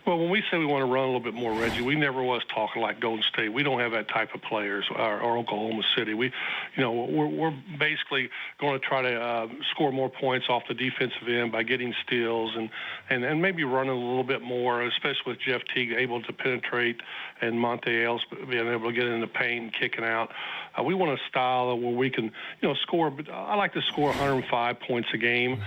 Well, when we say we want to run a little bit more, Reggie, we never was talking like Golden State. We don't have that type of players, or Oklahoma City. We're basically going to try to score more points off the defensive end by getting steals and maybe running a little bit more, especially with Jeff Teague able to penetrate and Monte Ellis being able to get in the paint and kicking out. We want a style where we can, you know, score. I like to score 105 points a game.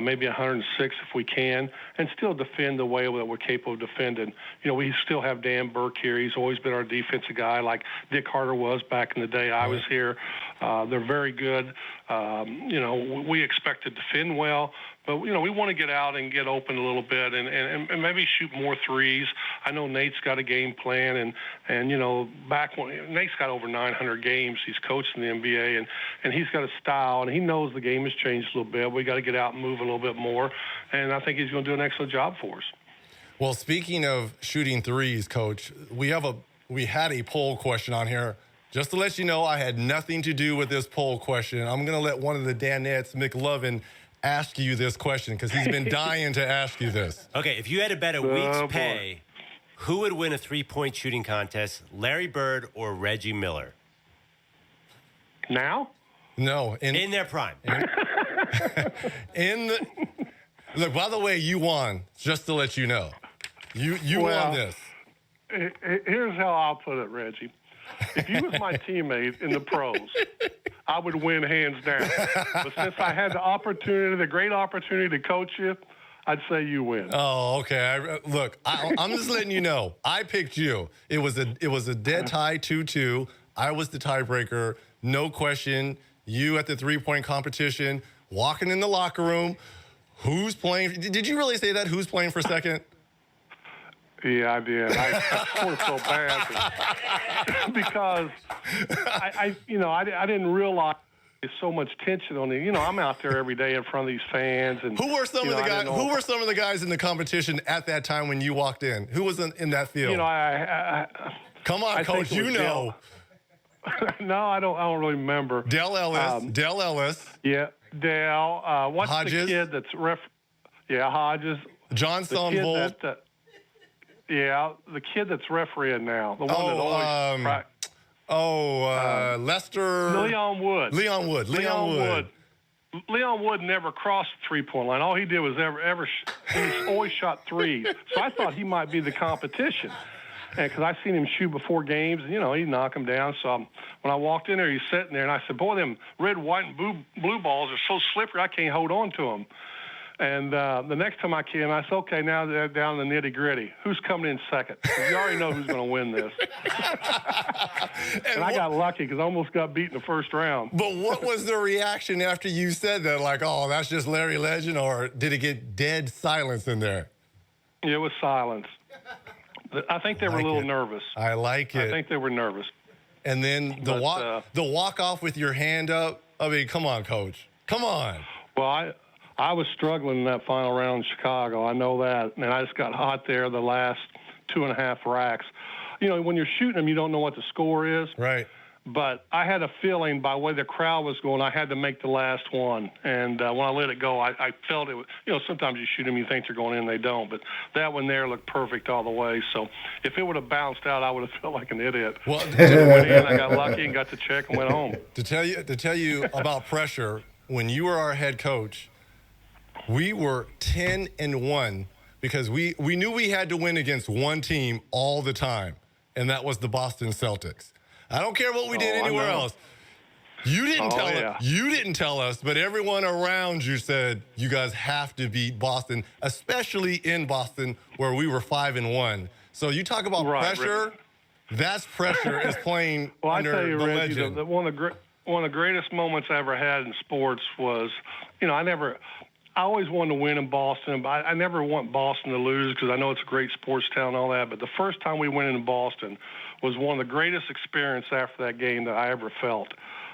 maybe 106 if we can, and still defend the way that we're capable of defending. You know, we still have Dan Burke here. He's always been our defensive guy, like Dick Carter was back in the day I was here. They're very good. You know, we expect to defend well, but, you know, we want to get out and get open a little bit and maybe shoot more threes. I know Nate's got a game plan, and you know, back when Nate's got over 900 games, he's coached in the NBA, and he's got a style, and he knows the game has changed a little bit. We got to get out and move a little bit more, and I think he's going to do an excellent job for us. Well, speaking of shooting threes, Coach, we had a poll question on here. Just to let you know, I had nothing to do with this poll question. I'm going to let one of the Danettes, McLovin, ask you this question because he's been dying to ask you this. Okay, if you had to bet a week's pay, who would win a three-point shooting contest, Larry Bird or Reggie Miller? Now? No. In their prime. Look, by the way, you won, just to let you know. You won this. Here's how I'll put it, Reggie. If you was my teammate in the pros, I would win hands down. But since I had the great opportunity to coach you, I'd say you win. Oh, okay. Look, I'm just letting you know. I picked you. It was a dead tie, 2-2. I was the tiebreaker, no question. You at the three-point competition, walking in the locker room. Who's playing? Did you really say that? Who's playing for second? Yeah, I did. I scored so bad because I didn't realize there's so much tension on it. You know, I'm out there every day in front of these fans. And who were some of the guys? Who were some of the guys in the competition at that time when you walked in? Who was in that field? You know, come on, Coach. You know. No, I don't really remember. Dell Ellis. Yeah, Dell. What's Hodges. The kid that's Hodges. John Stonebolt. Yeah, the kid that's refereeing now. The one that always Lester. Leon Wood. Leon Wood never crossed the three-point line. All he did was he always shot threes. So I thought he might be the competition. And because I seen him shoot before games, and, you know, he'd knock him down. So when I walked in there, he's sitting there, and I said, boy, them red, white, and blue balls are so slippery, I can't hold on to them. And the next time I came, I said, okay, now they're down to the nitty-gritty. Who's coming in second? You already know who's going to win this. and I got lucky because I almost got beat in the first round. But what was the reaction after you said that? Like, oh, that's just Larry Legend, or did it get dead silence in there? It was silence. I think they were a little nervous. I like it. I think they were nervous. And then the walk-off with your hand up. I mean, come on, Coach. Come on. Well, I was struggling in that final round in Chicago. I know that. And I just got hot there the last 2.5 racks. You know, when you're shooting them, you don't know what the score is. Right. But I had a feeling by the way the crowd was going, I had to make the last one. And when I let it go, I felt it was, you know, sometimes you shoot them, you think they're going in, they don't. But that one there looked perfect all the way. So if it would have bounced out, I would have felt like an idiot. Well, went in, I got lucky and got the check and went home. To tell you about pressure, when you were our head coach, we were 10-1 because we knew we had to win against one team all the time, and that was the Boston Celtics. I don't care what we did anywhere else. You didn't tell us. You didn't tell us, but everyone around you said you guys have to beat Boston, especially in Boston where we were 5-1. So you talk about pressure. That's pressure is playing under I tell you, the Reggie, legend. one of the greatest moments I ever had in sports was, you know, I always wanted to win in Boston, but I never want Boston to lose because I know it's a great sports town and all that. But the first time we went into Boston was one of the greatest experiences after that game that I ever felt.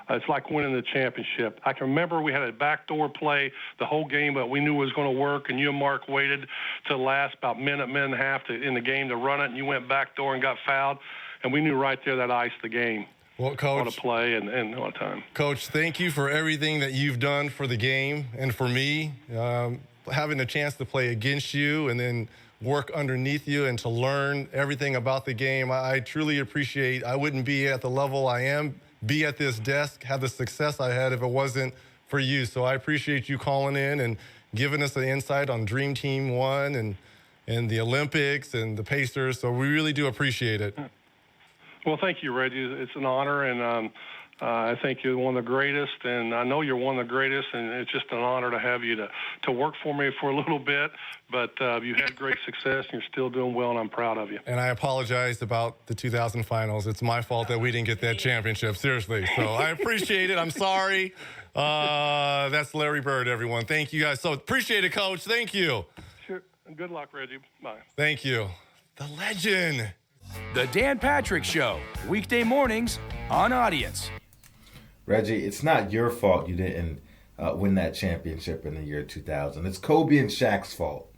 It's like winning the championship. I can remember we had a backdoor play the whole game, but we knew it was going to work, and you and Mark waited to the last about minute and a half in the game to run it, and you went backdoor and got fouled, and we knew right there that iced the game. Well, Coach, what a play and what a time. Coach, thank you for everything that you've done for the game and for me. Having a chance to play against you and then work underneath you and to learn everything about the game, I truly appreciate. I wouldn't be at the level I am, be at this desk, have the success I had if it wasn't for you. So I appreciate you calling in and giving us the insight on Dream Team 1 and the Olympics and the Pacers. So we really do appreciate it. Well, thank you, Reggie. It's an honor, and I think you're one of the greatest, and I know you're one of the greatest, and it's just an honor to have you to work for me for a little bit. But you had great success, and you're still doing well, and I'm proud of you. And I apologize about the 2000 finals. It's my fault that we didn't get that championship, seriously. So I appreciate it. I'm sorry. That's Larry Bird, everyone. Thank you guys. So appreciate it, Coach. Thank you. Sure. Good luck, Reggie. Bye. Thank you. The legend. The Dan Patrick Show, weekday mornings on Audience. Reggie, it's not your fault you didn't win that championship in the year 2000. It's Kobe and Shaq's fault.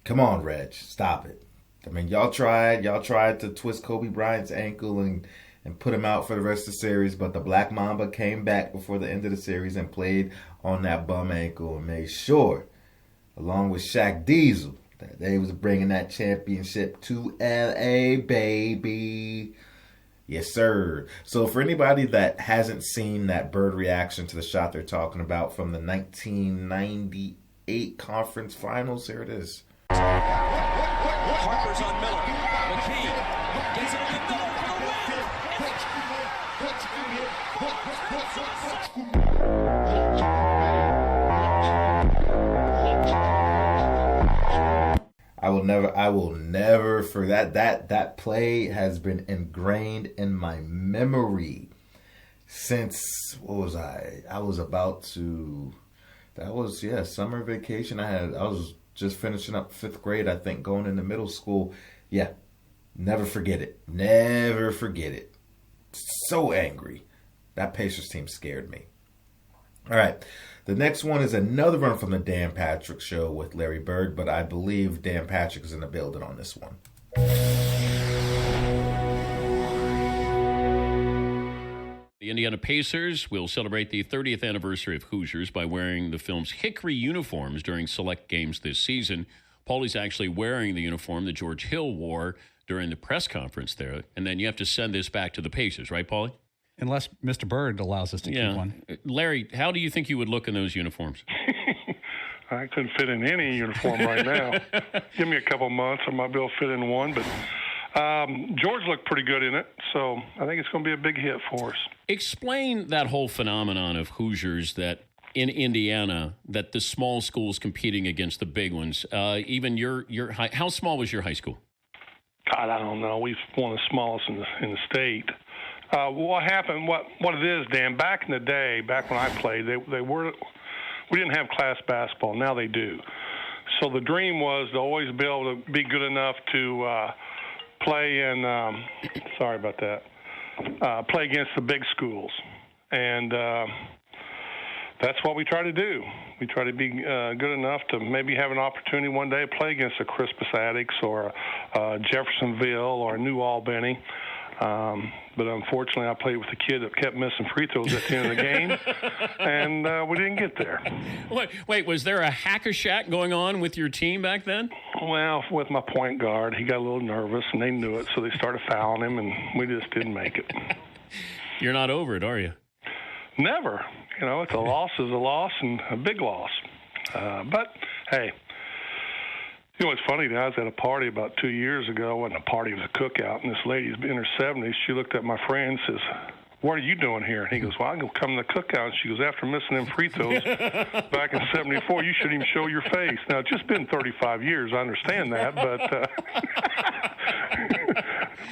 Come on, Reg, stop it. I mean, y'all tried to twist Kobe Bryant's ankle and put him out for the rest of the series, but the Black Mamba came back before the end of the series and played on that bum ankle and made sure, along with Shaq Diesel, that they was bringing that championship to LA, baby. Yes, sir. So for anybody that hasn't seen that Bird reaction to the shot they're talking about from the 1998 conference finals, here it is. Harper's on Miller. McKee gets it to Miller for the win. I will never forget that play has been ingrained in my memory since, what was I? I was about to, summer vacation. I was just finishing up 5th grade, I think, going into middle school. Yeah, never forget it. Never forget it. So angry. That Pacers team scared me. All right. The next one is another one from the Dan Patrick Show with Larry Bird, but I believe Dan Patrick is in the building on this one. The Indiana Pacers will celebrate the 30th anniversary of Hoosiers by wearing the film's Hickory uniforms during select games this season. Paulie's actually wearing the uniform that George Hill wore during the press conference there, and then you have to send this back to the Pacers, right, Paulie? Unless Mr. Bird allows us to keep one. Larry, how do you think you would look in those uniforms? I couldn't fit in any uniform right now. Give me a couple months, I might be able to fit in one. But George looked pretty good in it, so I think it's going to be a big hit for us. Explain that whole phenomenon of Hoosiers that in Indiana, that the small schools competing against the big ones. Even your high, how small was your high school? God, I don't know. We've one of the smallest in the state. What happened? What it is, Dan? Back in the day, back when I played, we didn't have class basketball. Now they do. So the dream was to always be able to be good enough to play in. Sorry about that. Play against the big schools, and that's what we try to do. We try to be good enough to maybe have an opportunity one day to play against a Crispus Attucks or Jeffersonville or New Albany. But unfortunately, I played with a kid that kept missing free throws at the end of the game, and we didn't get there. Wait, was there a hack-a-shack going on with your team back then? Well, with my point guard, he got a little nervous, and they knew it, so they started fouling him, and we just didn't make it. You're not over it, are you? Never. You know, it's a loss is a loss, and a big loss. But, hey. You know what's funny? I was at a party about 2 years ago. It wasn't a party, it was a cookout. And this lady's in her 70s. She looked at my friend and says, "What are you doing here?" And he goes, "Well, I'm going to come to the cookout." And she goes, "After missing them free throws back in 74, you shouldn't even show your face." Now, it's just been 35 years. I understand that, but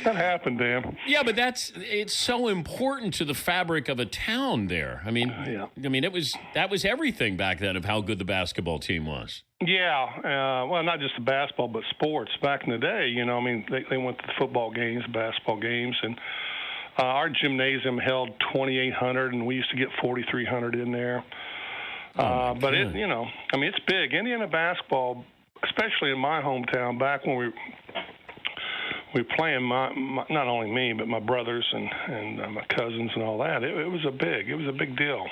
that happened, Dan. Yeah, but it's so important to the fabric of a town there. I mean, that was everything back then of how good the basketball team was. Yeah, well, not just the basketball, but sports. Back in the day, you know, I mean, they went to the football games, basketball games, and our gymnasium held 2,800, and we used to get 4,300 in there. But it, you know, I mean, it's big. Indiana basketball, especially in my hometown, back when we were playing, not only me, but my brothers and my cousins and all that. It was a big deal.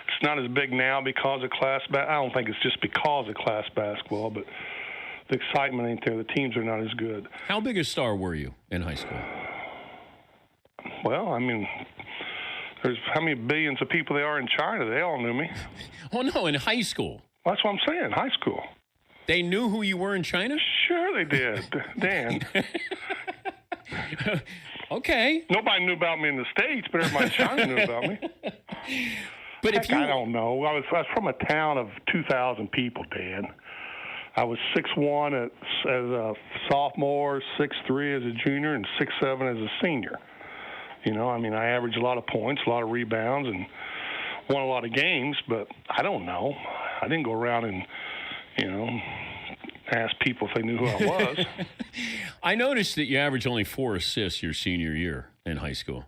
It's not as big now because of class I don't think it's just because of class basketball, but the excitement ain't there. The teams are not as good. How big a star were you in high school? Well, I mean, there's how many billions of people there are in China. They all knew me. Oh, no, in high school. That's what I'm saying, high school. They knew who you were in China? Sure they did, Dan. Okay. Nobody knew about me in the States, but everybody in China knew about me. But if I don't know. I was from a town of 2,000 people, Dan. I was 6'1" as a sophomore, 6'3" as a junior, and 6'7" as a senior. I averaged a lot of points, a lot of rebounds, and won a lot of games, but I don't know. I didn't go around and, ask people if they knew who I was. I noticed that you averaged only 4 assists your senior year in high school.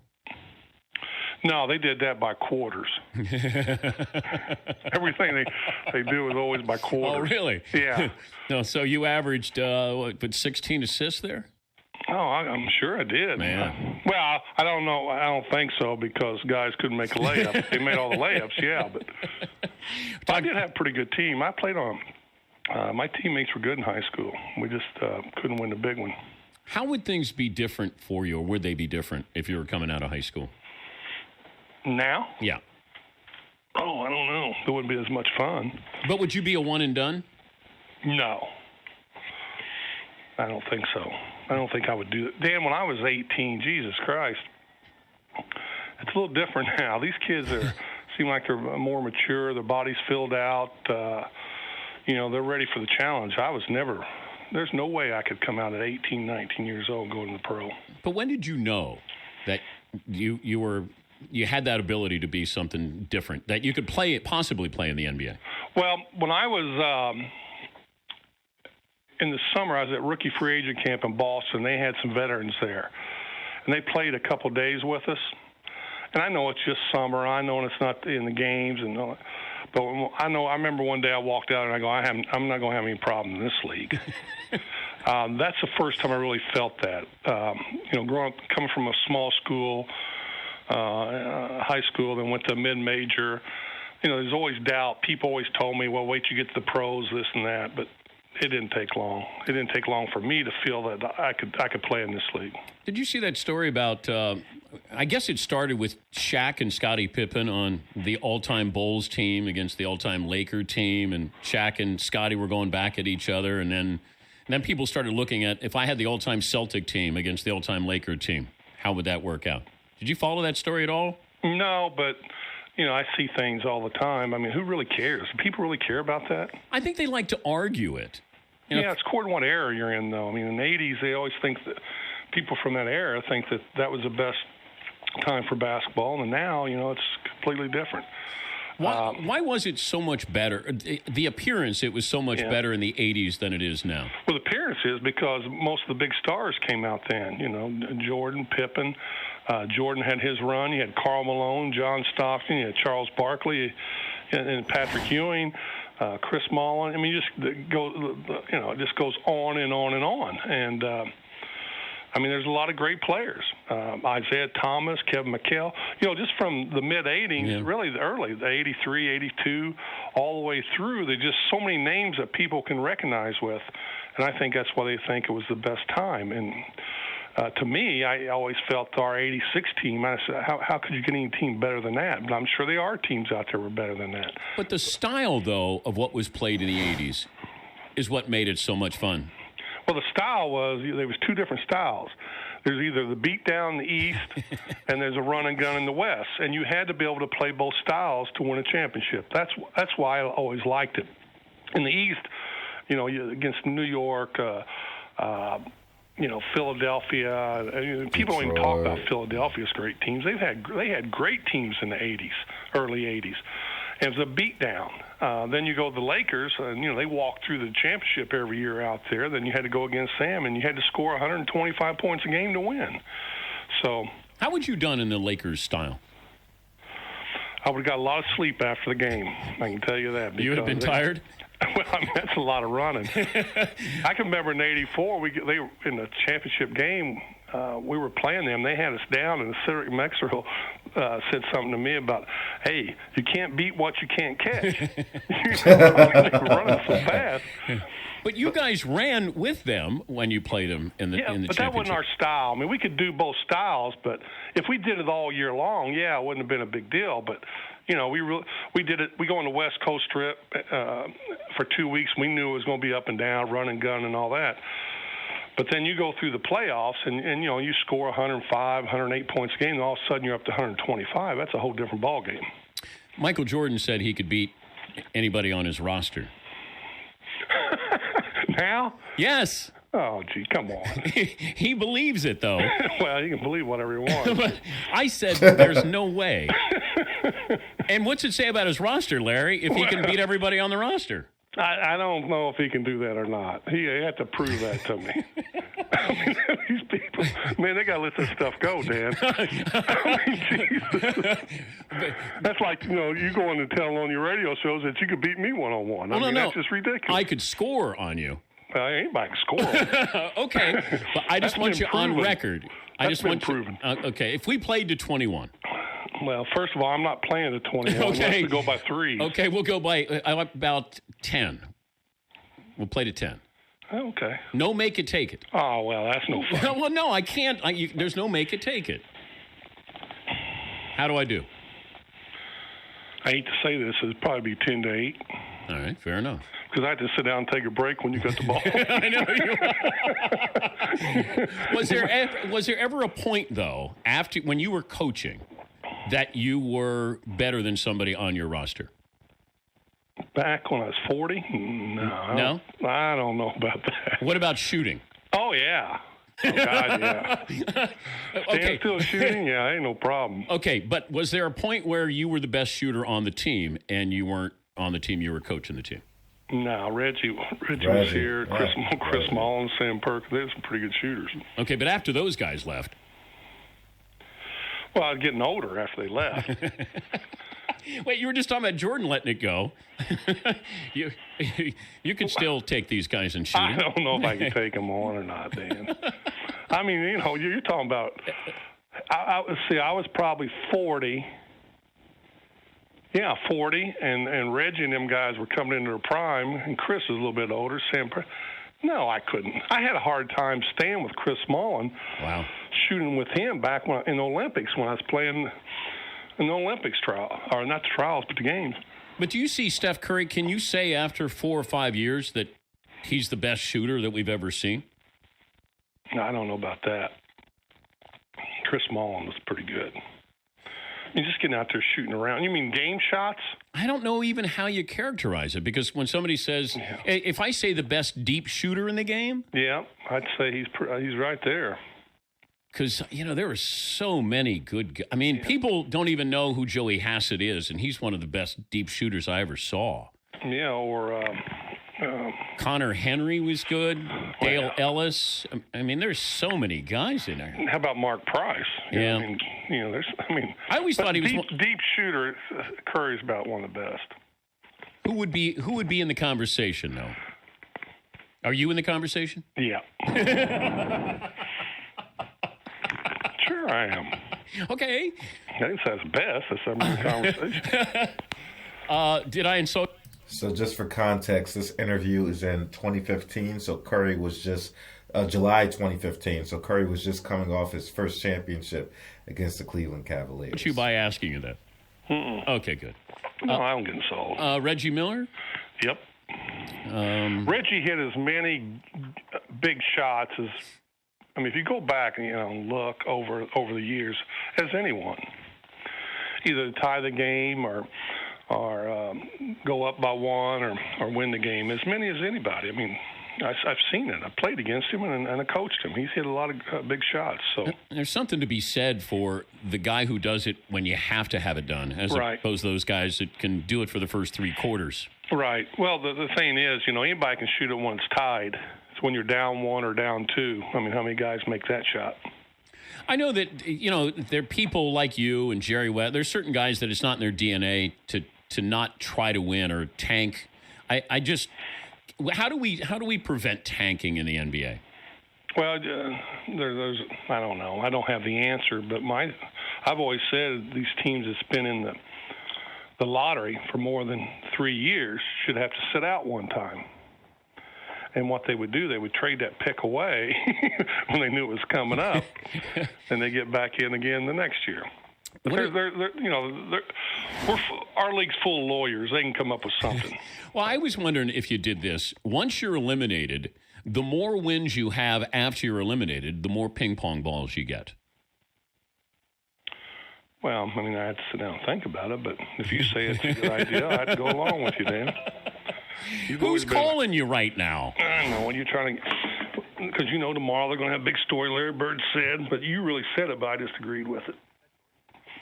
No, they did that by quarters. Everything they do is always by quarters. Oh, really? Yeah. No, so you averaged, 16 assists there? Oh, I'm sure I did. Man. Well, I don't know. I don't think so because guys couldn't make a layup. They made all the layups, yeah. But I did have a pretty good team. I played on my teammates were good in high school. We just couldn't win the big one. How would things be different for you, or would they be different if you were coming out of high school? Now? Yeah. Oh, I don't know. It wouldn't be as much fun. But would you be a one and done? No. I don't think so. I don't think I would do it. Dan, when I was 18, Jesus Christ, it's a little different now. These kids seem like they're more mature. Their body's filled out. They're ready for the challenge. There's no way I could come out at 18, 19 years old and go to the pro. But when did you know that you had that ability to be something different, that you could possibly play in the NBA? Well, when I was in the summer, I was at rookie free agent camp in Boston. They had some veterans there, and they played a couple days with us. And I know it's just summer. I know it's not in the games, but I remember one day I walked out and I go, I'm not going to have any problem in this league. That's the first time I really felt that. Growing up, coming from a small school, high school, then went to mid-major. There's always doubt. People always told me, well, wait till you get to the pros, this and that. But it didn't take long. It didn't take long for me to feel that I could play in this league. Did you see that story about, I guess it started with Shaq and Scottie Pippen on the all-time Bulls team against the all-time Laker team, and Shaq and Scottie were going back at each other, and then people started looking at, if I had the all-time Celtic team against the all-time Laker team, how would that work out? Did you follow that story at all? No, but I see things all the time. I mean, who really cares? Do people really care about that? I think they like to argue it. Yeah, it's according to what era you're in, though. I mean, in the 80s, they always think that people from that era think that was the best time for basketball, and now, it's completely different. Why was it so much better? The appearance, it was so much better in the 80s than it is now. Well, the appearance is because most of the big stars came out then. Jordan, Pippen. Jordan had his run. You had Karl Malone, John Stockton. You had Charles Barkley, and Patrick Ewing. Chris Mullin. I mean, it just goes on and on and on. And there's a lot of great players. Isaiah Thomas, Kevin McHale. Just from the mid '80s, really the early, the '83, '82, all the way through. There's just so many names that people can recognize with, and I think that's why they think it was the best time. And to me, I always felt our '86 team. I said, how could you get any team better than that? But I'm sure there are teams out there who were better than that. But the style, though, of what was played in the '80s is what made it so much fun. Well, the style there was two different styles. There's either the beat down in the East and there's a run and gun in the West, and you had to be able to play both styles to win a championship. That's why I always liked it. In the East, against New York. Philadelphia. People don't even talk about Philadelphia's great teams. They had great teams in the '80s, early '80s. And it was a beatdown. Then you go to the Lakers, and they walk through the championship every year out there. Then you had to go against them, and you had to score 125 points a game to win. So, how would you done in the Lakers style? I would have got a lot of sleep after the game. I can tell you that. You would have been tired? Well, that's a lot of running. I can remember in '84, they were in the championship game. We were playing them. They had us down, and Cedric Maxwell said something to me about, "Hey, you can't beat what you can't catch." They were running so fast. But you guys ran with them when you played them in the championship. But that wasn't our style. I mean, we could do both styles, but if we did it all year long, it wouldn't have been a big deal. But we did it. We go on the West Coast trip for 2 weeks. We knew it was going to be up and down, run and gun, and all that. But then you go through the playoffs and you score 105, 108 points a game, and all of a sudden you're up to 125. That's a whole different ball game. Michael Jordan said he could beat anybody on his roster. Now? Yes. Oh, gee, come on. He believes it, though. Well, you can believe whatever you want. But I said there's no way. And what's it say about his roster, Larry, if he can beat everybody on the roster? I don't know if he can do that or not. He had to prove that to me. I mean, these people, man, they got to let this stuff go, Dan. I mean, Jesus. That's like, you going to tell on your radio shows that you could beat me one-on-one. I mean, that's just ridiculous. I could score on you. Anybody can score. Okay, but I just want you on record. I just want proven. Okay, if we played to 21. Well, first of all, I'm not playing to 21. Okay. Unless we go by 3. Okay, we'll go by about 10. We'll play to 10. Okay. No make it, take it. Oh, well, that's no fun. Well, no, I can't. There's no make it, take it. How do I do? I hate to say this. It'd probably be 10-8. All right, fair enough. Because I had to sit down and take a break when you got the ball. I know. Was there ever a point, though, when you were coaching, that you were better than somebody on your roster? Back when I was 40? No. I don't know about that. What about shooting? Oh, yeah. Oh, God, yeah. Okay. Still shooting? Yeah, ain't no problem. Okay, but was there a point where you were the best shooter on the team and you weren't on the team, you were coaching the team? No, Reggie was here. Chris Mullins, Sam Perkins, they were some pretty good shooters. Okay, but after those guys left? Well, I was getting older after they left. Wait, you were just talking about Jordan letting it go. You could still take these guys and shoot. I don't know if I can take them on or not, Dan. I mean, you're talking about. I was probably 40. Yeah, 40, and Reggie and them guys were coming into their prime, and Chris was a little bit older. No, I couldn't. I had a hard time staying with Chris Mullin. Wow. Shooting with him back in the Olympics when I was playing in the Olympics trial, or not the trials, but the games. But do you see Steph Curry? Can you say after 4 or 5 years that he's the best shooter that we've ever seen? I don't know about that. Chris Mullin was pretty good. You're just getting out there shooting around. You mean game shots? I don't know even how you characterize it, because when somebody says, if I say the best deep shooter in the game. Yeah, I'd say he's right there. Because, there are so many good – I mean, people don't even know who Joey Hassett is, and he's one of the best deep shooters I ever saw. Yeah, or Connor Henry was good. Dale Ellis. I mean, there's so many guys in there. How about Mark Price? Yeah. I always thought he was deep shooter. Curry's about one of the best. Who would be in the conversation, though? Are you in the conversation? Yeah. Sure I am. Okay. I didn't say it's best. I said I'm in the conversation. Did I insult? So just for context, this interview is in 2015. So Curry was just July 2015. So Curry was just coming off his first championship against the Cleveland Cavaliers. What you by asking you that? Mm-mm. Okay, good. No, I don't get insulted. Reggie Miller? Yep. Reggie hit as many big shots as, if you go back and look over the years, as anyone, either tie the game or go up by one or win the game, as many as anybody. I've seen it. I played against him and I coached him. He's hit a lot of big shots. So there's something to be said for the guy who does it when you have to have it done, as opposed to those guys that can do it for the first 3 quarters. Right. Well, the thing is, anybody can shoot it when it's tied. It's when you're down 1 or down 2. How many guys make that shot? I know that, there are people like you and Jerry West. There's certain guys that it's not in their DNA to not try to win or tank. How do we prevent tanking in the NBA? Well, there's I don't know. I don't have the answer, but I've always said these teams that's been in the lottery for more than 3 years should have to sit out one time. And what they would do, they would trade that pick away when they knew it was coming up, and they get back in again the next year. But our league's full of lawyers. They can come up with something. Well, I was wondering if you did this. Once you're eliminated, The more wins you have after you're eliminated, the more ping pong balls you get. Well, I mean, I had to sit down and think about it, but if you say it's a good idea, I'd go along with you, Dan. Who's calling you right now? I don't know. When you're trying to, because you know tomorrow they're going to have a big story, Larry Bird said, but you really said it, but I just agreed with it.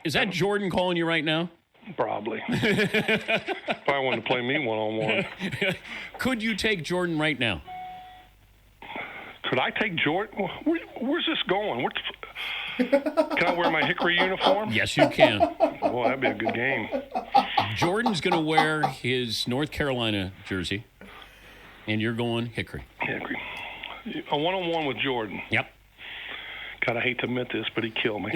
Is that Jordan calling you right now? Probably. Probably wanted to play me one-on-one. Could you take Jordan right now? Could I take Jordan? Where's this going? Can I wear my Hickory uniform? Yes, you can. Boy, that'd be a good game. Jordan's going to wear his North Carolina jersey, and you're going Hickory. Hickory. A one-on-one with Jordan. Yep. God, I hate to admit this, but he'd kill me.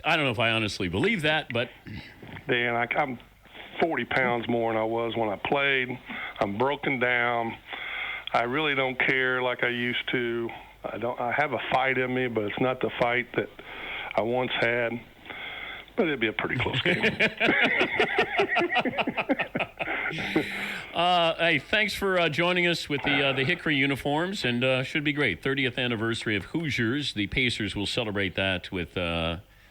I don't know if I honestly believe that, but... Dan, I'm 40 pounds more than I was when I played. I'm broken down. I really don't care like I used to. I have a fight in me, but it's not the fight that I once had. But it'd be a pretty close game. Hey, thanks for joining us with the Hickory uniforms, and should be great. 30th anniversary of Hoosiers. The Pacers will celebrate that with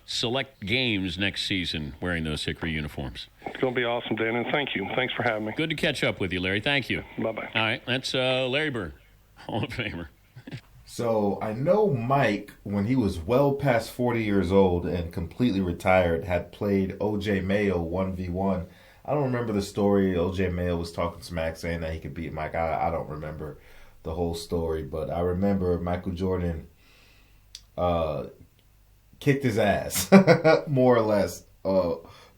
select games next season wearing those Hickory uniforms. It's going to be awesome, Dan, and thank you. Thanks for having me. Good to catch up with you, Larry. Thank you. Bye-bye. All right, that's Larry Bird, Hall of Famer. So I know Mike, when he was well past 40 years old and completely retired, had played O.J. Mayo 1v1. I don't remember the story. O.J. Mayo was talking smack saying that he could beat Mike. I don't remember the whole story, but I remember Michael Jordan kicked his ass, more or less,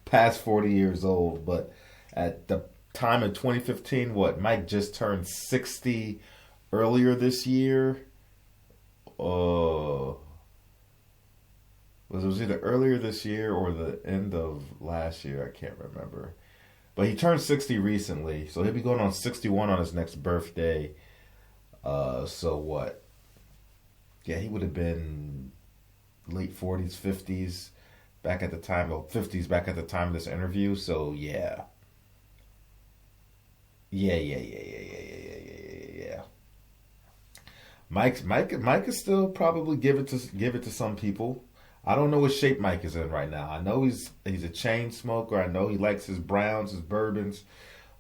past 40 years old. But at the time of 2015, Mike just turned 60 earlier this year. Was it either earlier this year or the end of last year? I can't remember. But he turned 60 recently, so he'll be going on 61 on his next birthday. So what? Yeah, he would have been late 40s, 50s back at the time, or 50s back at the time of this interview. So yeah. Yeah. Mike could still probably give it to some people. I don't know what shape Mike is in right now. I know he's a chain smoker. I know he likes his browns, his bourbons.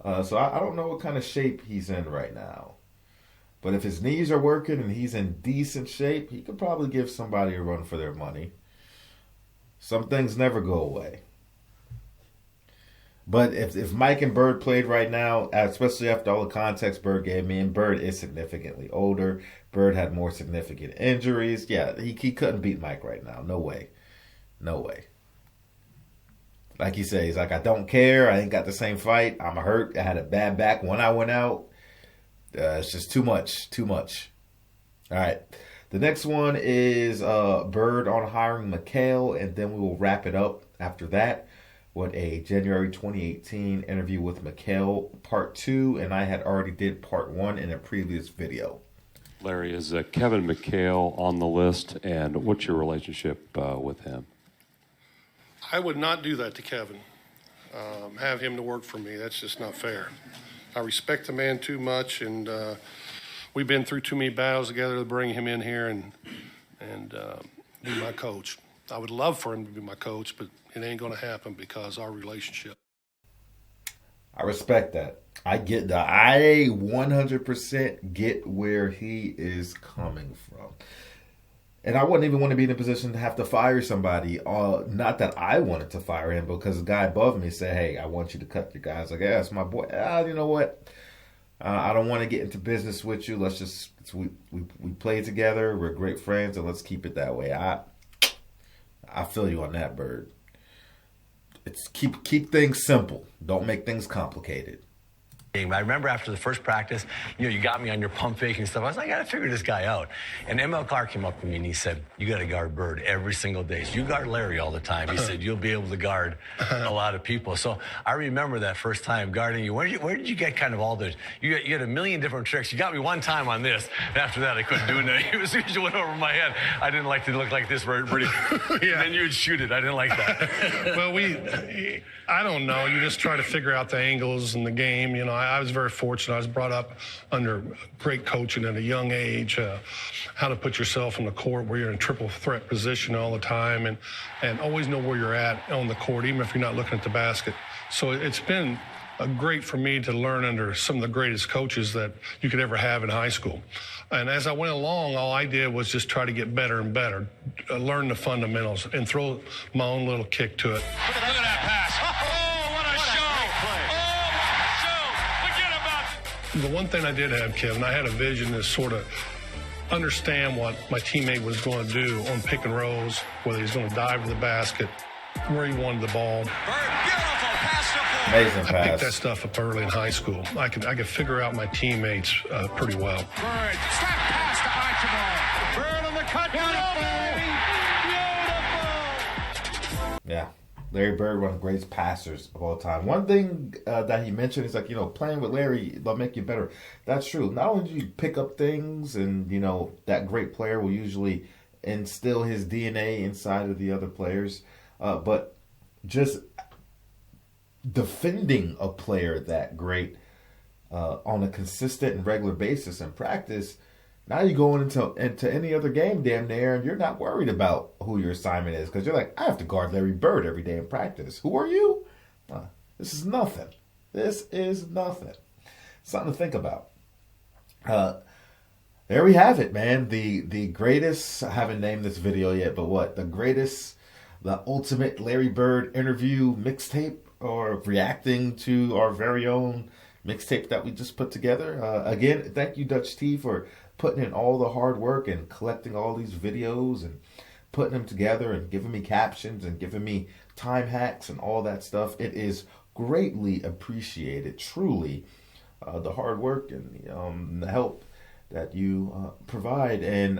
So I don't know what kind of shape he's in right now. But if his knees are working and he's in decent shape, he could probably give somebody a run for their money. Some things never go away. But if Mike and Bird played right now, especially after all the context Bird gave me, and Bird is significantly older, Bird had more significant injuries. Yeah, he couldn't beat Mike right now. No way. Like he says, he's like, I don't care. I ain't got the same fight. I'm hurt. I had a bad back when I went out. It's just too much. All right. The next one is Bird on hiring Mchale, and then we will wrap it up after that. What a January 2018 interview with Mchale, part 2, and I had already did part 1 in a previous video. Larry, is Kevin Mchale on the list, and what's your relationship with him? I would not do that to Kevin. Have him to work for me. That's just not fair. I respect the man too much, and we've been through too many battles together to bring him in here and be my coach. I would love for him to be my coach, but it ain't going to happen because our relationship. I respect that. I get that. I 100% get where he is coming from. And I wouldn't even want to be in a position to have to fire somebody. Not that I wanted to fire him, because the guy above me said, hey, I want you to cut your guys. Like, yeah, it's my boy. You know what? I don't want to get into business with you. Let's just, we play together. We're great friends, and let's keep it that way. I feel you on that, Bird. It's keep things simple. Don't make things complicated. I remember after the first practice, you got me on your pump fake and stuff. I was like, I got to figure this guy out. And ML Carr came up to me and he said, you got to guard Bird every single day. So you guard Larry all the time. He said, you'll be able to guard a lot of people. So I remember that first time guarding you. Where did you get kind of all the, you had a million different tricks. You got me one time on this. And after that, I couldn't do it. It was usually went over my head. I didn't like to look like this, Bird. Yeah. And then you would shoot it. I didn't like that. Well, I don't know. You just try to figure out the angles in the game. I was very fortunate. I was brought up under great coaching at a young age, how to put yourself on the court where you're in a triple threat position all the time and always know where you're at on the court, even if you're not looking at the basket. So it's been great for me to learn under some of the greatest coaches that you could ever have in high school. And as I went along, all I did was just try to get better and better, learn the fundamentals, and throw my own little kick to it. Look at that pass. Oh, what a show. Oh, what a show. Forget about it. The one thing I did have, Kevin, I had a vision to sort of understand what my teammate was going to do on pick and rolls, whether he's going to dive to the basket, where he wanted the ball. Amazing pass. I picked that stuff up early in high school. I could figure out my teammates pretty well. Bird, slap pass to Archibald. Bird on the cut. Beautiful. Yeah. Larry Bird, one of the greatest passers of all time. One thing that he mentioned is like, playing with Larry, they'll make you better. That's true. Not only do you pick up things and, that great player will usually instill his DNA inside of the other players, but just defending a player that great on a consistent and regular basis in practice, now you're going into any other game damn near, and you're not worried about who your assignment is because you're like, I have to guard Larry Bird every day in practice. Who are you? This is nothing. This is nothing. Something to think about. There we have it, man. The greatest, I haven't named this video yet, but what? The ultimate Larry Bird interview mixtape, or reacting to our very own mixtape that we just put together. Again, thank you, Dutch T, for putting in all the hard work and collecting all these videos and putting them together and giving me captions and giving me time hacks and all that stuff. It is greatly appreciated, truly, the hard work and the help that you provide, and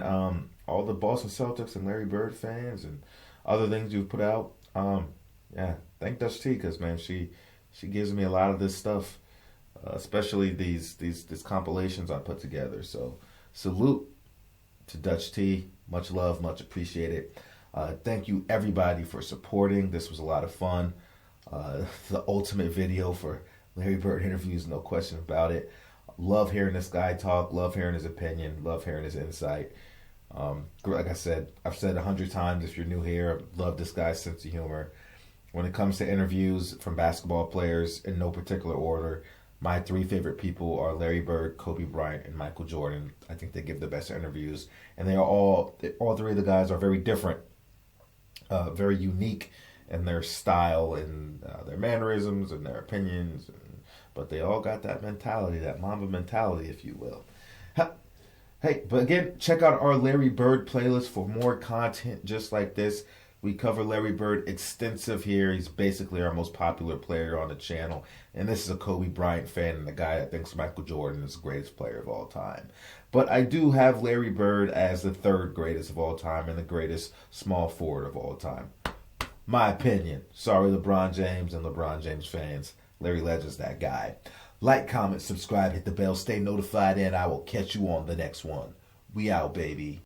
all the Boston Celtics and Larry Bird fans and other things you've put out. Yeah, thank Dutch T, because man, she gives me a lot of this stuff, especially these compilations I put together. So salute to Dutch T. Much love, much appreciated. Thank you everybody for supporting. This was a lot of fun. The ultimate video for Larry Bird interviews, no question about it. Love hearing this guy talk. Love hearing his opinion. Love hearing his insight. Like I said, I've said 100 times, if you're new here, love this guy's sense of humor. When it comes to interviews from basketball players, in no particular order, my three favorite people are Larry Bird, Kobe Bryant, and Michael Jordan. I think they give the best interviews, and all three of the guys are very different, very unique in their style and their mannerisms and their opinions, but they all got that mentality, that Mamba mentality, if you will. Hey, but again, check out our Larry Bird playlist for more content just like this. We cover Larry Bird extensive here. He's basically our most popular player on the channel. And this is a Kobe Bryant fan and the guy that thinks Michael Jordan is the greatest player of all time. But I do have Larry Bird as the third greatest of all time and the greatest small forward of all time. My opinion. Sorry, LeBron James and LeBron James fans. Larry Legend's that guy. Like, comment, subscribe, hit the bell, stay notified, and I will catch you on the next one. We out, baby.